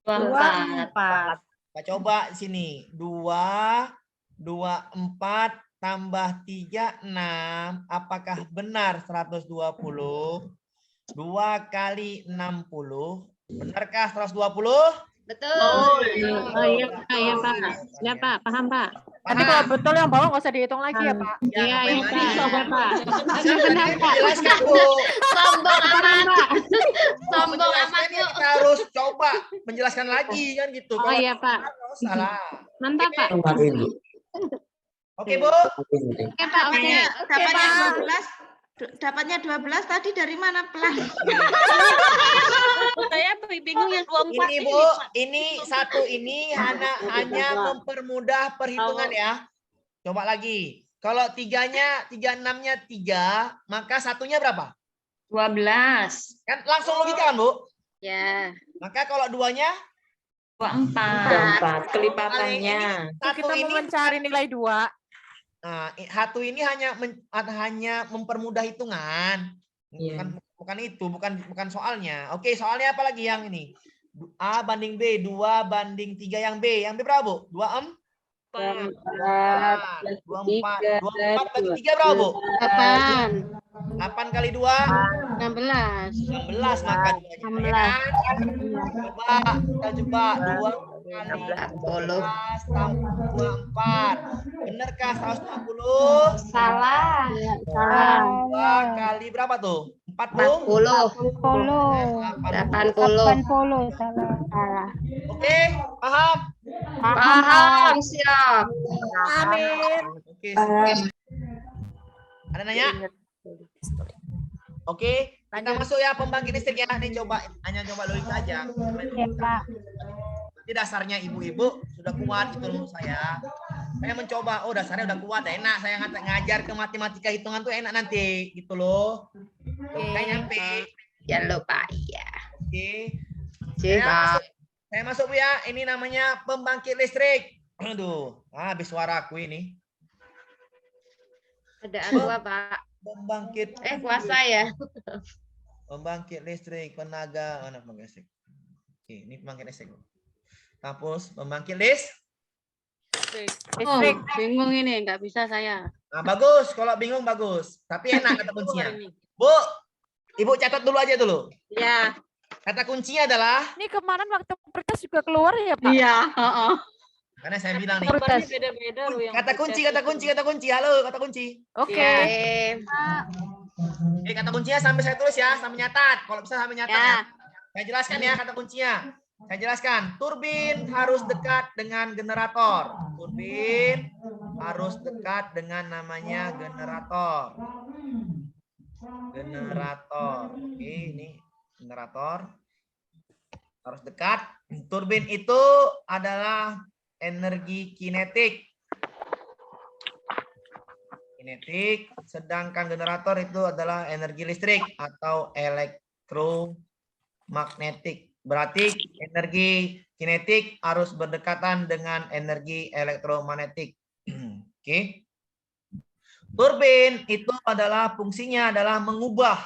24. kita coba sini. 24 tambah 36, apakah benar 120? 2 kali 60, benarkah 120? Betul. Oh iya Pak, iya Pak. Ya Pak, paham Pak. Nanti kalau betul yang bawah nggak usah dihitung lagi ya Pak. Iya, iya Pak. Coba Pak. Benar, Pak. Jelaskan, Bu. Sombong amat. Sombong amat, Penjelasannya Bu. kita harus coba menjelaskan lagi kan gitu. Oh iya Pak. Salah. Mantap Pak. Oke, Bu. Oke Pak, oke. Dapatnya 12. Dapatnya 12 tadi dari mana, Pelan? Saya bingung yang 24 Ini, Bu, ini satu ini hanya mempermudah perhitungan ya. Coba lagi. Kalau 36-nya 3, maka satunya berapa? 12. Kan langsung logika kan, Bu? Ya. Maka kalau duanya 24. Kelipatannya. satu Kita ini mau mencari nilai 2. Nah, satu ini hanya mempermudah hitungan. Iya. Bukan itu, bukan soalnya. Oke, soalnya apa lagi yang ini? A banding B, 2:3 yang B. Yang B berapa, Bu? 24. 24 bagi 3 berapa, Bu? 8. 8 kali 2? 16. 16, maka 2-nya. Coba, kita coba. 2 kali 16 tambah 24. Benarkah 120? Salah. Salah. 2 kali berapa tuh? 40. 80. Salah. Oke, paham? Paham, siap. Amin. Oke, siap. Ada nanya? Oke, kita masuk ya pembangkit listrik ya. Ini hanya coba logika aja. Nanti dasarnya ibu-ibu sudah kuat itu menurut saya. Saya mencoba, oh dasarnya udah kuat, enak. Saya ngajar ke matematika hitungan tuh enak nanti, gitu loh. Saya nyampe. Ya lupa, iya. Oke. Siap. Saya masuk ya. Ini namanya pembangkit listrik. Aduh, habis suaraku ini. Ada aqua, Pak. Pembangkit. Kuasa ya. Pembangkit listrik, tenaga, mana pembangkit listrik? Oke, ini pembangkit listrik. Tapos pembangkit Listrik. Bingung ini, nggak bisa saya. Nah, bagus. Kalau bingung bagus. Tapi enak kata kuncinya. Bu, Ibu catat dulu aja dulu. Ya. Kata kuncinya adalah. Ini kemarin waktu kertas juga keluar ya Pak? Iya. Karena saya bilang nih. Beda-beda loh yang Kata kunci. Halo, kata kunci. Oke. Kata kuncinya sampai saya tulis ya, sampai nyatat. Kalau bisa sampai nyatat ya. Saya jelaskan ya kata kuncinya. Saya jelaskan. Turbin harus dekat dengan generator. Turbin harus dekat dengan namanya generator. Generator. Oke, ini generator. Harus dekat. Turbin itu adalah energi kinetik. Sedangkan generator itu adalah energi listrik atau elektromagnetik. Berarti energi kinetik harus berdekatan dengan energi elektromagnetik. Oke. Turbin itu adalah fungsinya adalah mengubah.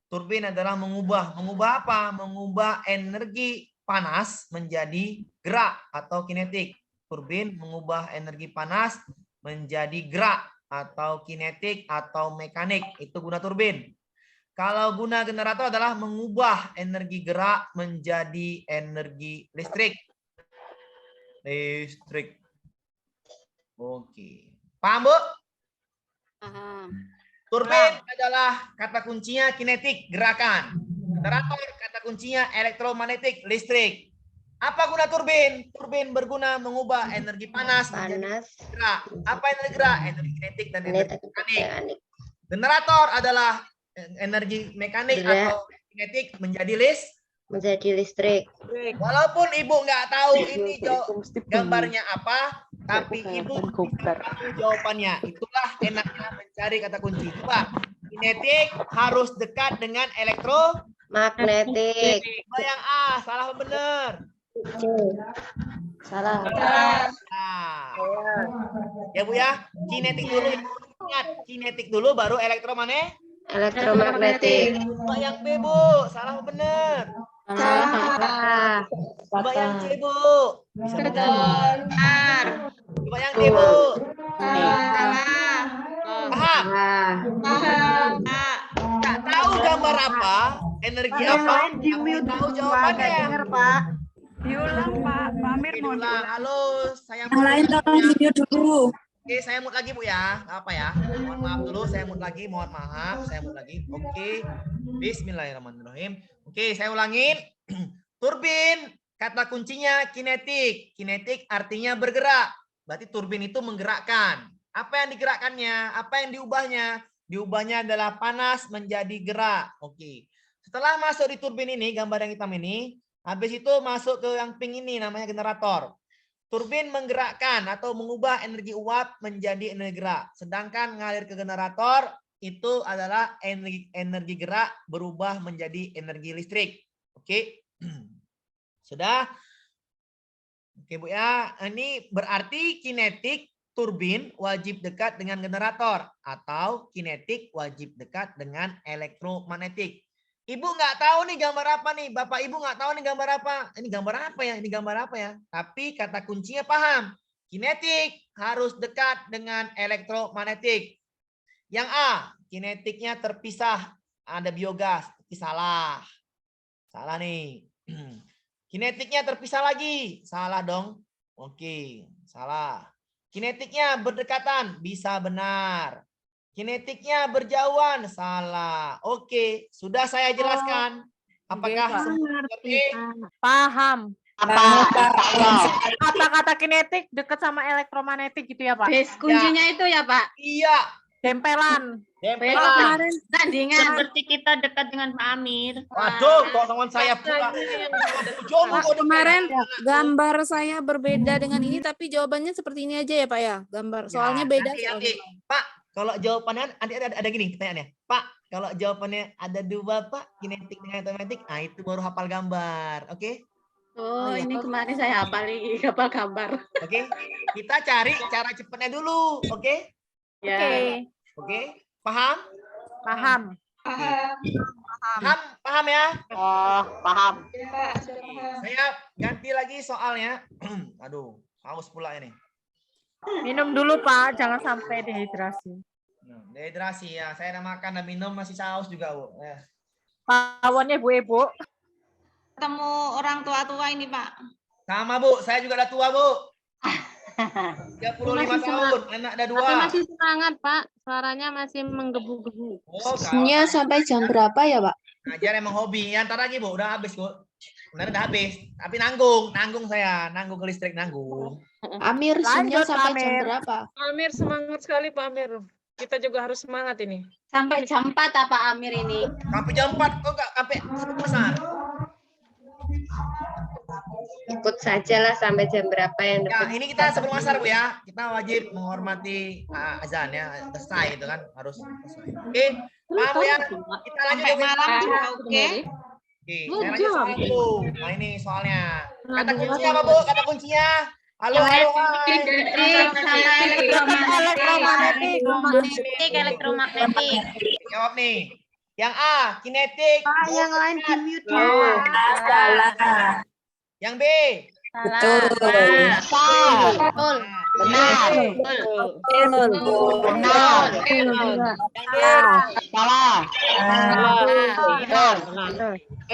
Turbin adalah mengubah. Mengubah apa? Mengubah energi panas menjadi gerak atau kinetik. Turbin mengubah energi panas menjadi gerak atau kinetik atau mekanik. Itu guna turbin. Kalau guna generator adalah mengubah energi gerak menjadi energi listrik. Oke. Paham, Bu? Paham. Turbin adalah kata kuncinya kinetik, gerakan. Generator, kata kuncinya elektromagnetik, listrik. Apa guna turbin? Turbin berguna mengubah energi panas menjadi gerak. Apa energi gerak? Energi kinetik dan energi mekanik. Generator adalah energi mekanik atau kinetik menjadi listrik. Walaupun ibu nggak tahu ini gambarnya apa, tapi ibu bisa tahu jawabannya. Itulah enaknya mencari kata kunci. Coba, kinetik harus dekat dengan Magnetik. Coba yang A, salah apa benar? Salah. Nah. Ya Bu ya, kinetik dulu. Ingat, kinetik dulu baru elektromagnetik. Coba yang B Bu, salah apa benar? Salah. Coba yang C Bu. Bisa benar. Coba yang D Bu. Paham? Tak tahu gambar apa, energi apa, tapi tahu jawabannya. Pak. Diulang, Pak. Pak Amir mau Diulang. Halo, saya Yang lain tolong di-mute dulu. Oke, saya mute lagi Bu ya. Nggak apa ya? Mohon maaf dulu, saya mute lagi. Mohon maaf, saya mute lagi. Oke. Bismillahirrahmanirrahim. Oke, saya ulangin. Turbin, kata kuncinya kinetik. Kinetik artinya bergerak. Berarti turbin itu menggerakkan. Apa yang digerakkannya? Apa yang diubahnya? Diubahnya adalah panas menjadi gerak. Oke. Setelah masuk di turbin ini, gambar yang hitam ini, habis itu masuk ke yang pink ini, namanya generator. Turbin menggerakkan atau mengubah energi uap menjadi energi gerak. Sedangkan ngalir ke generator itu adalah energi gerak berubah menjadi energi listrik. Oke. Sudah? Oke Bu ya. Ini berarti kinetik turbin wajib dekat dengan generator atau kinetik wajib dekat dengan elektromagnetik. Ibu nggak tahu nih gambar apa nih, Bapak Ibu nggak tahu nih gambar apa. Ini gambar apa ya? Ini gambar apa ya? Tapi kata kuncinya paham. Kinetik harus dekat dengan elektromagnetik. Yang A, kinetiknya terpisah, ada biogas. Tapi salah. Salah nih. Kinetiknya terpisah lagi. Salah dong. Oke, salah. Kinetiknya berdekatan, bisa benar. Kinetiknya berjauhan, salah. Oke, sudah saya jelaskan. Apakah semua mengerti? Paham. Kata-kata kinetik dekat sama elektromagnetik gitu ya Pak? Kuncinya itu ya Pak? Iya. Dempelan. Tandingan. Seperti kita dekat dengan Pak Amir. Waduh, kok teman saya pula. Kemarin gambar saya berbeda dengan ini, tapi jawabannya seperti ini aja ya Pak ya? Gambar soalnya beda. Nanti. Pak, kalau jawabannya ada gini pertanyaannya. Pak, kalau jawabannya ada dua Pak, kinetik dengan elektromagnetik, nah itu baru hafal gambar. Oke? Oh, ini kemarin saya hafal gambar. Oke, kita cari cara cepatnya dulu. Oke? Ya. Oke, paham? Paham. Paham ya? Oh, paham. Saya ganti lagi soalnya. Aduh, haus pula ini. Minum dulu Pak, jangan sampai dehidrasi. Dehidrasi ya, saya udah makan dan minum masih haus juga Bu. Lawannya Bu. Ketemu orang tua-tua ini Pak. Sama Bu, saya juga udah tua Bu. 35 tahun, anak ada 2. Tapi masih semangat Pak, suaranya masih menggebu-gebu. Nya sampai jam berapa ya Pak? Ngajar emang hobi. Ya, ntar lagi Bu, udah habis Bu. Benar udah habis. Tapi nanggung saya, nanggung ke listrik nanggung. Amir, Lanjut, sampai jam Amir. berapa? Amir semangat sekali Pak Amir. Kita juga harus semangat ini. Sampai jam 4 apa Amir ini? Sampai jam 4 kok enggak sampai besar. Ikut saja lah sampai jam berapa yang Ya, ini kita sebelum asar Bu ya. Kita wajib menghormati azan ya. Selesai itu kan harus selesai. Oke, paham ya? Kita lanjut Sampai malam juga oke. Oke, saya lanjut soal dulu. Nah, ini soalnya. Kata kuncinya apa Bu? Kata kuncinya. Halo. Elektromagnetik. Jawab nih. Yang A, kinetik. Yang lain di-mute. Yang B. Betul.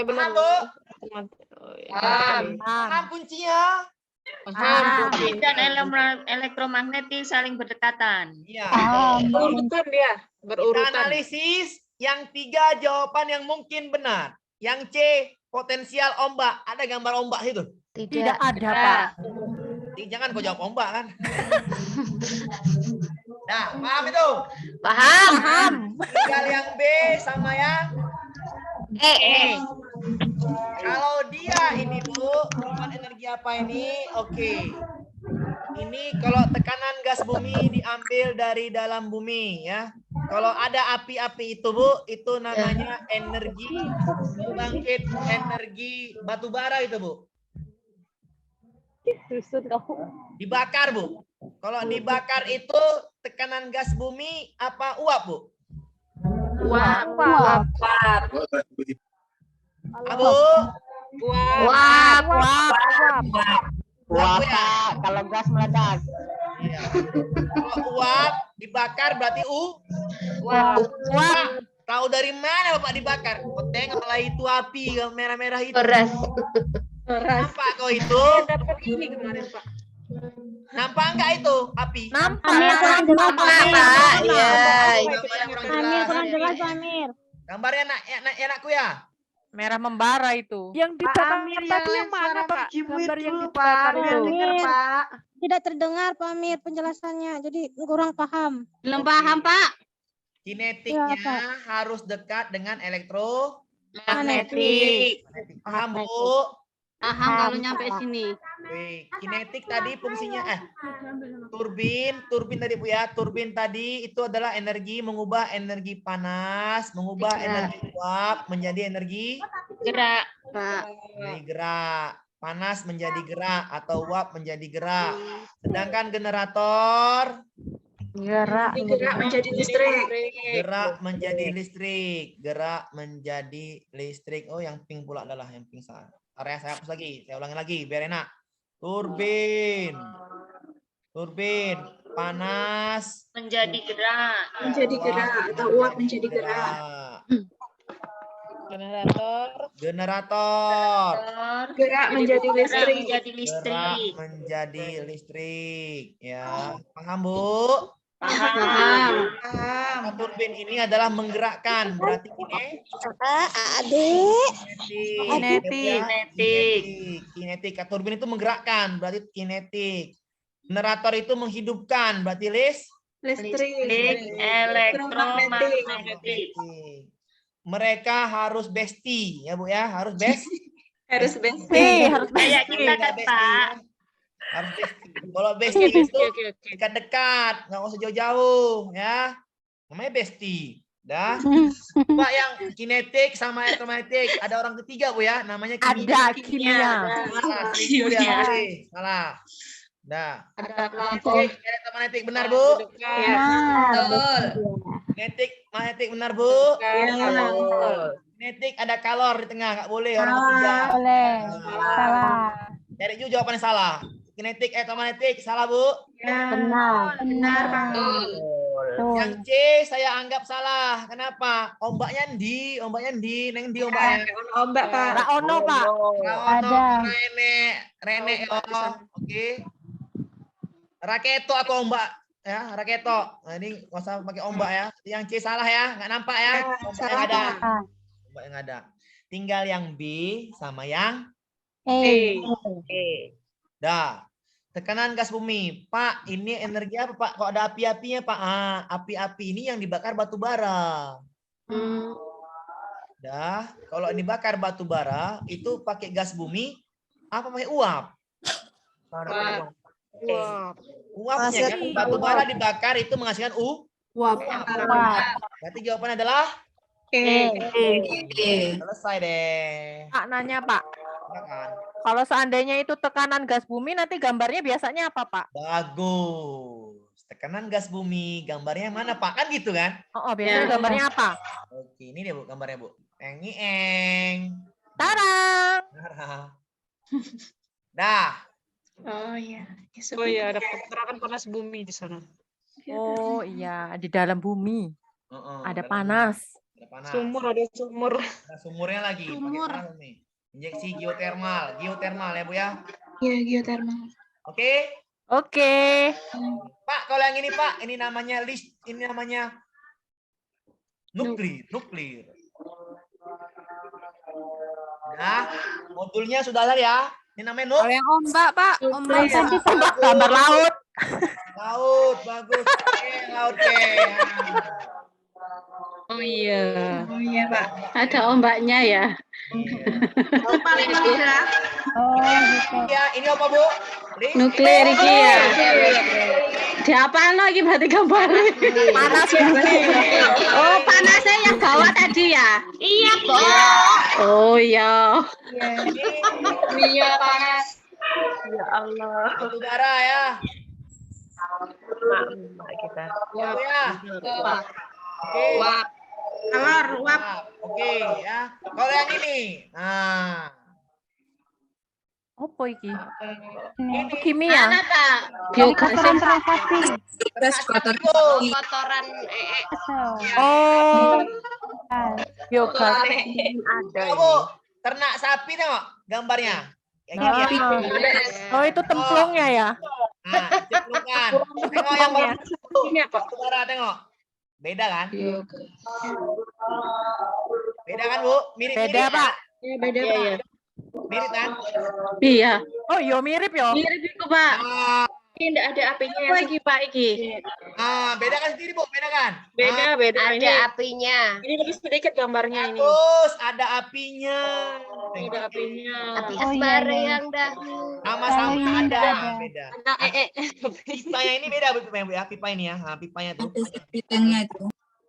Benar Bu. Paham kuncinya? Kinetik dan elektromagnetik saling berdekatan. Iya. Berurutan dia, Kita berurutan. analisis yang 3 jawaban yang mungkin benar. Yang C, potensial ombak. Ada gambar ombak itu? Tidak ada, Pak. Jangan kau jawab ombak kan. Nah, paham itu? Paham. Tinggal yang B sama yang Kalau dia ini Bu, dapat energi apa ini? Oke. Ini kalau tekanan gas bumi diambil dari dalam bumi ya. Kalau ada api-api itu Bu, itu namanya energi pembangkit energi batu bara itu Bu. Dibakar Bu. Kalau dibakar itu tekanan gas bumi apa uap Bu? Uap. Abu? Uap. Uap, Pak. Kalau gas meledak. Iya. Kalau uap dibakar berarti Uap. Tahu dari mana Bapak dibakar? Kau tengok lah itu api yang merah-merah itu. Beras. Nampak kau itu? Dapat ini kemarin, Pak. Nampak enggak itu api? Nampak. Iya. Gambarnya kurang jelas. Gambarnya enakku ya? Merah membara itu. Yang dibakar tadi yang mana, Pak? Gambar yang dibakar itu. Tidak terdengar Pak Amir penjelasannya, jadi kurang paham. Belum paham, Pak. Kinetiknya Ya, harus dekat dengan Magnetik. Paham Bu? Paham kalau nyampe sini. Oke, kinetik tadi fungsinya turbin tadi Bu ya. Turbin tadi itu adalah energi mengubah energi panas, mengubah energi uap menjadi energi Gerak. menjadi gerak. Panas menjadi gerak atau uap menjadi gerak. Sedangkan generator Gerak. menjadi listrik. gerak menjadi listrik. Gerak menjadi listrik. Oh, yang pink pula adalah yang pink salah. Area saya hapus lagi. Saya ulangi lagi biar enak. Turbin panas Menjadi gerak. Menjadi gerak atau uap menjadi gerak. Generator Gerak menjadi listrik. gerak menjadi listrik. Ya, paham Bu? Paham. Turbin ini adalah menggerakkan. Berarti kinetik. Turbin itu menggerakkan. Berarti kinetik. Generator itu menghidupkan. Berarti Listrik. Elektromagnetik. Mereka harus bestie ya Bu ya, harus bestie. Harus bestie. Kayak kita kan, Pak. Harus bestie. Kalau bestie itu dekat-dekat, nggak usah jauh-jauh ya. Namanya bestie. Dah. Pak yang kinetik sama elektromagnetik, ada orang ketiga Bu ya, namanya kimia. Ada kimia. Salah. Dah. Ada Elektromagnetik benar Bu? Betul. Magnetik benar Bu? Kinetik ada kalor di tengah, nggak boleh orang ketiga. Salah. Cari juga jawabannya salah. Kinetik elektromagnetik salah Bu? Benar, Pak. Yang C saya anggap salah. Kenapa? Ombaknya di, neng di ombaknya. Ombak, Pak. Raono, Pak. Ada. Rene. Oke. Raketo atau ombak ya, raketo. Nah, ini nggak usah pakai ombak ya. Yang C salah ya, nggak nampak ya. Ombak yang ada. Ombak yang ada. Tinggal yang B sama yang Dah. Tekanan gas bumi. Pak, ini energi apa, Pak? Kok ada api-apinya, Pak? Api-api ini yang dibakar batu bara. Dah. Kalau ini bakar batu bara, itu pakai gas bumi, apa pakai uap? Uapnya kan, batu bara dibakar itu menghasilkan Uap. Berarti jawabannya adalah selesai deh. Pak nanya, Pak. Silakan. Kalau seandainya itu tekanan gas bumi, nanti gambarnya biasanya apa, Pak? Bagus. Tekanan gas bumi, gambarnya mana, Pak? Kan gitu kan? Oh, biasanya gambarnya apa? Oke, ini dia Bu, gambarnya Bu. Eng. Tarang. Dah. Oh iya. Oh iya, ada pergerakan panas bumi di sana. Oh iya, di dalam bumi. Ada panas. Ada panas. Ada sumur. Ada sumurnya lagi. Pakai panas nih. Injeksi geotermal ya Bu ya. Iya, geotermal. Oke? Oke. Pak, kalau yang ini Pak, ini namanya nuklir. Nah, modulnya sudah ada ya. Ini namanya Kalau yang ombak, Pak. Ombak. Gambar laut. Laut, bagus. Oke, laut ke. Oh iya. Oh iya, Pak. Ada ombaknya ya. Itu paling mudah. Oh, gitu. Ya, ini apa, Bu? Please. Nuklir iki ya. Di apa lagi berarti gambarnya? Panas berarti. Oh, panasnya yang bawah tadi ya? Iya, Bu. Oh iya. Iya, panas. Ya Allah. Batu bara ya. Mak kita. Ya, ya. Oke. Telur, uap. Oke, ya. Kalau yang ini. Nah, Apa iki? ini Kimia. Mana, Pak? Biogas. Kotoran Oh. Biogas. Ada Ya, Bu, ternak sapi tengok gambarnya. Yang ini ya. Oh, itu templungnya ya. Nah, cemplungkan. Tengok yang baru. Batu bara tengok. Beda kan? Beda kan, Bu? Mirip-mirip. Beda, ya? Pak. Iya, beda, Pak. Mirip kan? Iya. Oh, iya mirip ya. Mirip itu, Pak. Ah, Ini enggak ada apinya. Apa iki, Pak, iki? beda kan sendiri, Bu? Beda kan? Beda, beda. Ini, ada apinya. ini lebih sedikit gambarnya ini. Bagus, ada apinya. Ada apinya. Api Oh, iya, asmara iya. yang dahulu. Sama-sama Kalau ini ada. beda. Beda. Ada Pipanya ini beda, Bu, ya. Pipa ini ya. Nah, pipanya tuh.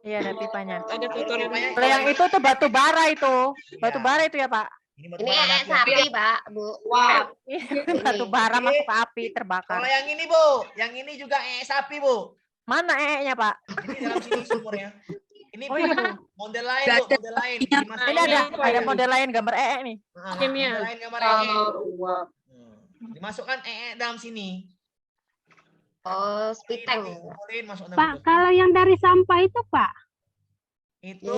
Iya, ada pipanya. ada tutorial. Kalau yang itu tuh batu bara itu. Batu bara itu ya, Pak. Ini batu Ini bara sapi, Pak, Bu. Wow. Batu bara masuk ke api terbakar. Kalau yang ini, Bu, yang ini juga sapi, Bu. Mana nya, Pak? Ini dalam sini sumurnya. Ini Oh, iya. model lain, Bu, model lain. Ini ada model lain gambar nih. Nah, Kimia. model lain gambar dimasukkan dalam sini. Oh, spiteng. Dikumpulin, masuk dalam Pak, situ. kalau yang dari sampah itu, Pak, Itu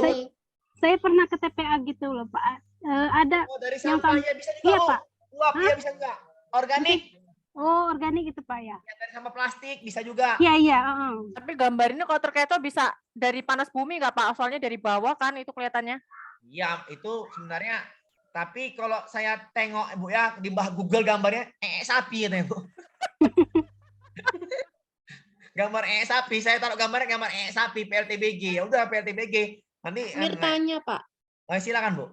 saya pernah ke TPA gitu loh, Pak. Ada dari yang sampah sam- ya bisa juga, Iya, Bu. Pak. Uap Hah? ya bisa juga. Organik. Oh, organik itu, Pak ya. Ya, dari sampah plastik bisa juga. Iya, iya, Tapi gambar ini kalau terketo bisa dari panas bumi nggak, Pak? Soalnya dari bawah kan itu kelihatannya. Iya, itu sebenarnya. Tapi kalau saya tengok, Bu ya, di bawah Google gambarnya sapi katanya, Bu. Gambar sapi, saya taruh gambarnya gambar sapi PLTBG. Ya udah PLTBG. Nanti Tanya, Pak. silakan, Bu.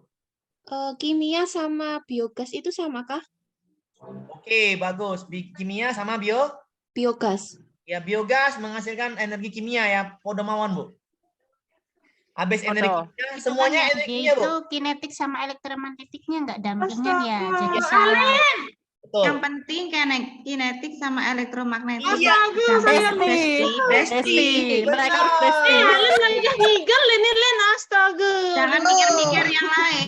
Kimia sama biogas itu sama kah? Oke, bagus. Kimia sama Biogas. ya biogas menghasilkan energi kimia ya. Podo mawon, Bu. Habis energi kimia, semuanya energi kimia, Bu. Itu kinetik sama elektromagnetiknya nggak dampingan ya, jadi salah. Betul. Yang penting kinetik sama elektromagnetik. Iya, Besti. Mereka harus besti. Astaga. Jangan pikir-pikir yang lain.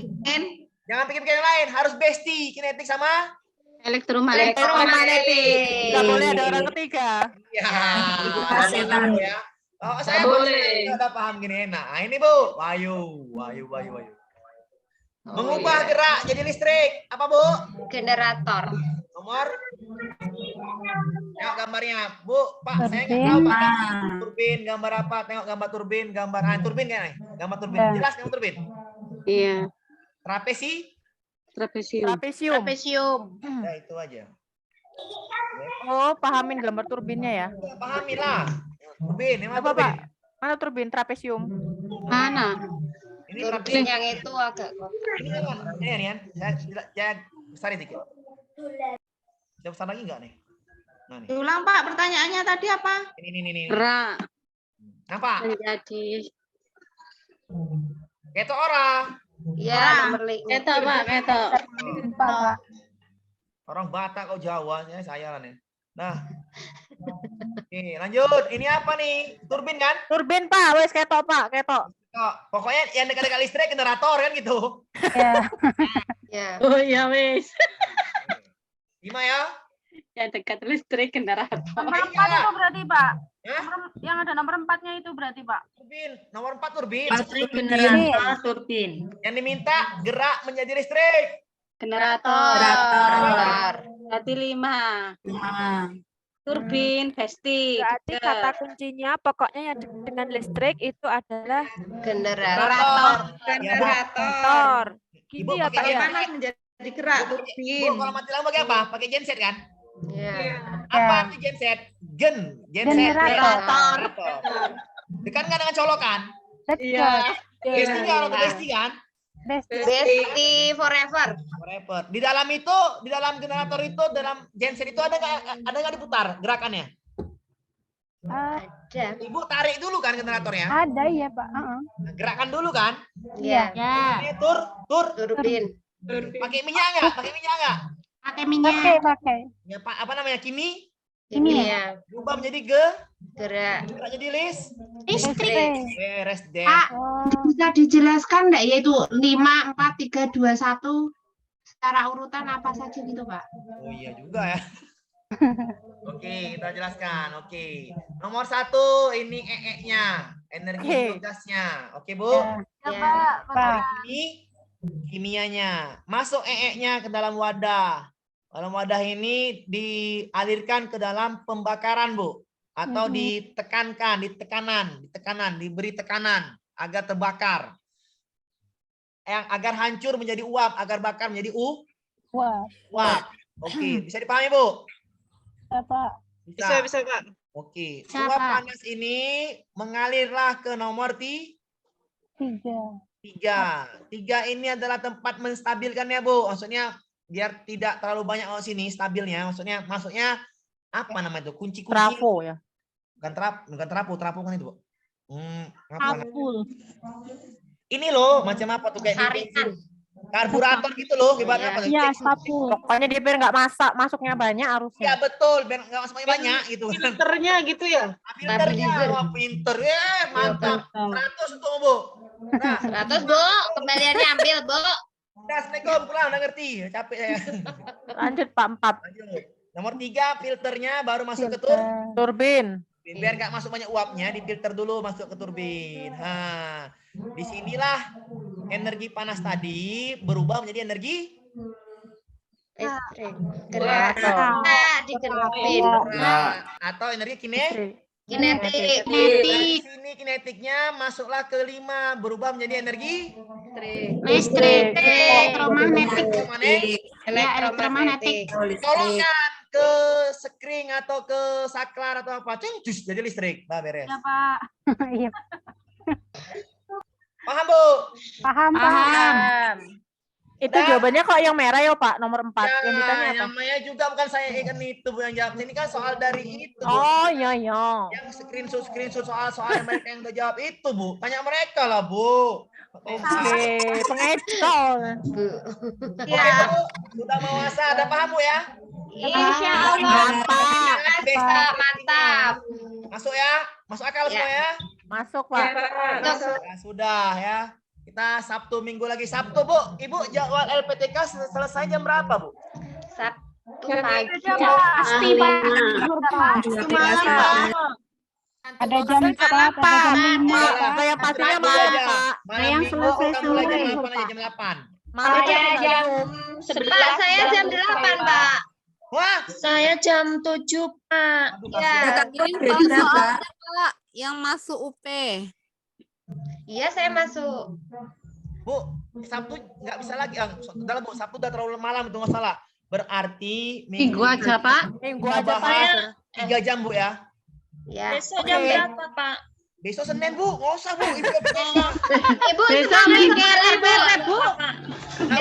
Jangan pikir-pikir yang lain, harus besti kinetik sama Elektromagnetik. Nggak boleh ada orang ketiga. ya. Ya. Oh, saya boleh. Ada paham gini. Nah, ini, Bu. Wayu. Mengubah gerak jadi listrik. Apa, Bu? Generator. Nomor. Tengok gambarnya, Bu. Pak, saya nggak tahu, Pak. Turbin, gambar apa? Tengok gambar turbin, gambar turbin kan nih? Gambar turbin. Jelas gambar turbin? Iya. Trapesium. Ya, itu aja. Oh, pahamin gambar turbinnya ya. Pahami lah. Turbin, ini Apa, Pak? Mana turbin trapesium? Mana? Ini Turbin yang itu agak ini kan, ini Rian, saya besarin dikit. Saya besar lagi enggak nih? Nah, nih. Ulang, Pak, pertanyaannya tadi apa? Ini. Ra. Apa? Menjadi. Keto ora. ya nomor Keto, Pak, keto. Orang Batak kok Jawa, saya lah nih. Nah. Oke, lanjut. Ini apa nih? Turbin kan? Turbin, Pak. Wes keto, Pak. Keto. Oh, pokoknya yang dekat-dekat listrik generator kan gitu. ya. Oh iya, wes. 5 ya? Yang dekat listrik generator. Nomor 4 itu berarti, Pak. Yang ada nomor 4-nya itu berarti, Pak. Turbin, nomor 4 turbin. Generator, turbin. Yang diminta gerak menjadi listrik. Generator. Berarti 5. Turbin, besti. Berarti kata kuncinya pokoknya yang dengan listrik itu adalah Generator. generator. gini ya Pak pakai ya. panas menjadi gerak turbin. Bu, kalau mati lampu pakai apa? Pakai genset kan? Iya. Apa arti genset? Genset. Generator. Dekat nggak dengan colokan? Iya. Besti nggak atau besti kan? Besti forever. Forever. Di dalam itu, di dalam generator itu, dalam genset itu ada nggak diputar gerakannya? Ada. Ibu tarik dulu kan generatornya? Ada ya Pak. Nah, gerakan dulu kan? Iya. Ini Turbin. Pakai minyak nggak? Pakai minyak nggak? Pakai minyak. Pakai. Ya, apa namanya? Kimi? Kimia. Berubah menjadi Gerak. gerak jadi Listrik. beres deh. Pak, bisa dijelaskan enggak yaitu 5, 4, 3, 2, 1 secara urutan apa saja gitu, Pak? Oh iya juga ya. Oke, kita jelaskan. Oke. Nomor 1 ini EE-nya, energi biogasnya. Oke, Bu. Ya. Ini kimianya. Masuk EE-nya ke dalam wadah. Dalam wadah ini dialirkan ke dalam pembakaran, Bu. Atau ditekankan, diberi tekanan agar terbakar. Agar hancur menjadi uap, agar bakar menjadi uap. Oke, bisa dipahami, Bu? Bisa Kak. Oke, Bisa, uap Pak. panas ini mengalirlah ke nomor 3. 3 ini adalah tempat menstabilkannya, Bu. Maksudnya biar tidak terlalu banyak di sini stabilnya. Maksudnya apa namanya itu? Kunci-kunci. Trafo ya. Bukan trafo kan itu, Bu. Apa namanya? Kapul. Ini loh, macam apa tuh kayak Tarikan. karburator gitu loh, ibaratnya apa? Iya, kapul. Pokoknya dia biar nggak masuknya banyak arusnya. Ya betul, biar nggak masuknya banyak gitu. Filternya gitu ya. Filternya, wah pinter ya, mantap. 100 untuk Bu. Nah, 100, Bu. Kembaliannya ambil, Bu. udah Assalamualaikum, pulang udah ngerti, capek saya. Lanjut Pak 4. Lanjut. Nomor 3 filternya baru masuk ke Turbin. biar nggak masuk banyak uapnya, difilter dulu masuk ke turbin. Nah, disinilah energi panas tadi berubah menjadi energi Listrik. Gerak. Digerakin. atau energi Kinetik. Di sini kinetiknya masuklah ke 5 berubah menjadi energi Listrik. Elektromagnetik. Ya, Elektromagnetik. Colokkan ke sekring atau ke saklar atau apa, cus jadi listrik. Bah, beres. Ya Pak. Iya. Paham, Bu? Paham. Itu jawabannya kok yang merah ya Pak, nomor 4. Ya, Yang ditanya apa? namanya juga bukan saya ikan itu Bu yang jawab. Ini kan soal dari itu, Bu. Oh iya. Yang screenshot soal yang mereka yang udah jawab itu, Bu. Tanya mereka lah, Bu. Oke, pengecol. Oke, Bu. Sudah mewasa, ada paham, Bu ya? Insya Allah. Mantap. Masuk ya? Masuk akal semua ya? Masuk Pak. Ya, sudah ya. Kita Sabtu minggu lagi. Sabtu, Bu. Ibu jadwal LPTK selesai jam berapa, Bu? Sabtu pagi. Pasti Pak. Ada jam 4, ada jam 5. Saya pastinya malam Pak. Yang selesai mulai jam sore. 8 aja, jam 8. Malam Saya jam 11. Saya jam 8, Pak. Wah, Saya jam 7, Pak. Iya. Pak, yang masuk UP. Iya, saya masuk. Bu, Sabtu nggak bisa lagi. Dalam Bu, Sabtu udah terlalu malam itu nggak salah. Berarti Minggu aja, Pak. Minggu aja Pak. Pak. 3 jam, Bu ya. Ya. Besok jam berapa, Pak? Besok Senin, Bu. Nggak usah, Bu. Ibu Ibu Besok semangat Minggu. LPTK, Bu. Nah,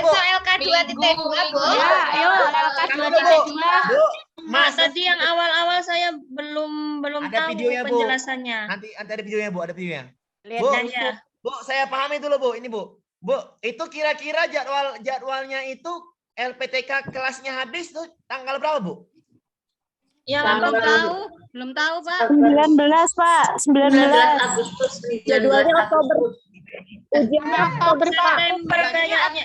Bu. Besok LK2.2, Bu. Ya, ayo LK2.2. Bu, Mas, Mas, tadi yang awal-awal saya belum ada tahu videonya, Bu. penjelasannya. Nanti ada videonya, Bu. Ada videonya. Lihat Bu, Ya. Bu, saya pahami dulu, Bu. Ini, Bu. Bu, itu kira-kira jadwalnya itu LPTK kelasnya habis tuh tanggal berapa, Bu? Yang Belum tahu. Belum tahu, Pak. 19, Pak. 19. Agustus. Jadwalnya Oktober. Ujiannya Oktober, Pak. September kayaknya.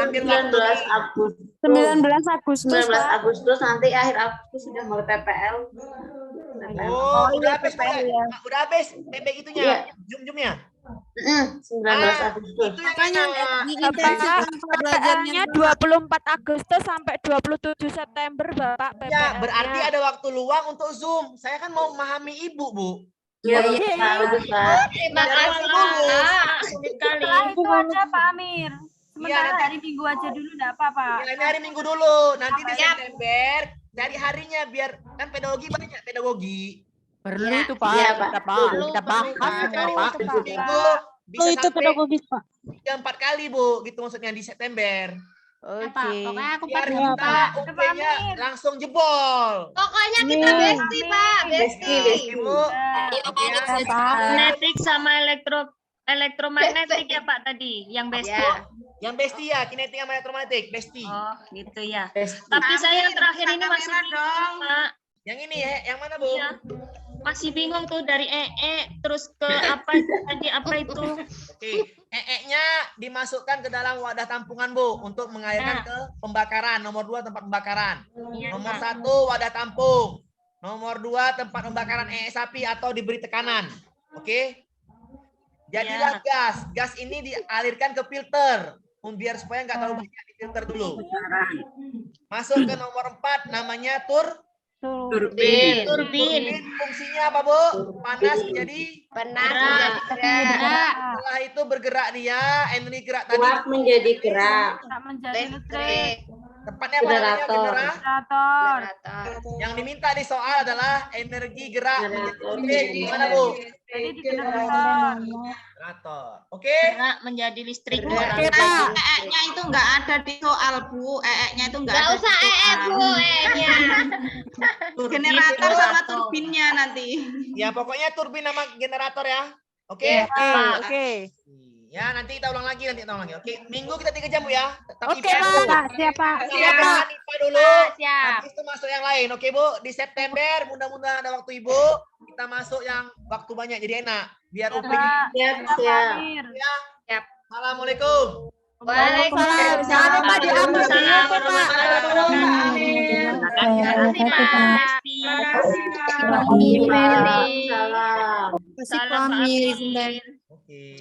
Ambil 19 Agustus. 19 Agustus, 19 Pak. Agustus nanti akhir Agustus sudah mulai PPL. Oh, udah iya, habis, Bu. PPL ya. Udah habis PB itunya, Iya. jum-jumnya. 19 Agustus. Makanya Bapak, belajarnya 24 Agustus sampai 27 September Bapak Ya, PPL-nya. berarti ada waktu luang untuk Zoom. Saya kan mau memahami Ibu, Bu. Iya, iya, Pak. Bagus, Pak. Terima Biar kasih, lulus. Pak. Sulit kali. Setelah itu aja Pak Amir. Sementara nanti- hari Minggu aja dulu enggak apa-apa. Ya, ini hari Minggu dulu. Nanti di Siap. September dari harinya biar kan pedagogi banyak pedagogi. Perlu Iya. itu Pak, Iya, Pak. kita bahas, Perlu, kita bahas Pak. semua Pak. Minggu bisa Oh, itu sampai pedagogis, Pak. 4 kali, Bu. Gitu maksudnya di September. Oke. Pokoknya aku Biar pernah kita Pak. UP-nya langsung jebol. Pokoknya kita Amin. besti, Pak. Besti. Ibu, Magnetik sama elektromagnetik ya Pak tadi, yang besti. Ya. yang besti ya, kinetik sama elektromagnetik, besti. Oh, gitu ya. Besti. Tapi saya yang terakhir ini masih bingung, Pak. Yang ini ya, yang mana, Bu? Iya. Masih bingung tuh dari terus ke apa itu tadi, apa itu? Oke, EE-nya dimasukkan ke dalam wadah tampungan, Bu, untuk mengalirkan Nah. ke pembakaran. Nomor 2 tempat pembakaran. Iya, Nomor Pak. 1 wadah tampung. Nomor 2 tempat pembakaran EE sapi atau diberi tekanan. Oke? Jadilah gas. Gas ini dialirkan ke filter. Biar supaya nggak terlalu banyak di filter dulu. Masuk ke nomor 4 namanya Turbin. Turbin. Fungsinya apa, Bu? Panas menjadi Panas menjadi gerak. setelah itu bergerak dia, energi gerak tadi Uap menjadi gerak. Tak menjadi listrik. Listrik. tepatnya apa namanya? Generator. Generator. Generator. Yang diminta di soal adalah energi gerak menjadi Generator listrik. Gimana, Bu? Jadi di generator. Generator. Oke? Gerak menjadi listrik. Oke Pak. EE-nya itu nggak ada di soal, Bu. EE-nya itu nggak Nggak ada. usah Bu, E-nya. Generator sama turbinnya nanti. Ya, pokoknya turbin sama generator ya. Oke? Oke. Ya, nanti kita ulang lagi, Oke, minggu kita 3 jam, Bu ya. Tapi Oke, IPA dulu. Pak. Siapa? Siapa? IPA dulu. Siap. Habis itu masuk yang lain. Oke, Bu. Di September mudah-mudahan ada waktu Ibu. Kita masuk yang waktu banyak jadi enak. Biar UP Pak. Siap, Pak siap. Amir. ya. Siap. Assalamualaikum. Waalaikumsalam. Jangan lupa diambil Waalaikumsalam video, Pak. warahmatullahi wabarakatuh. Waalaikumsalam. Kasih Pak Amir. Oke.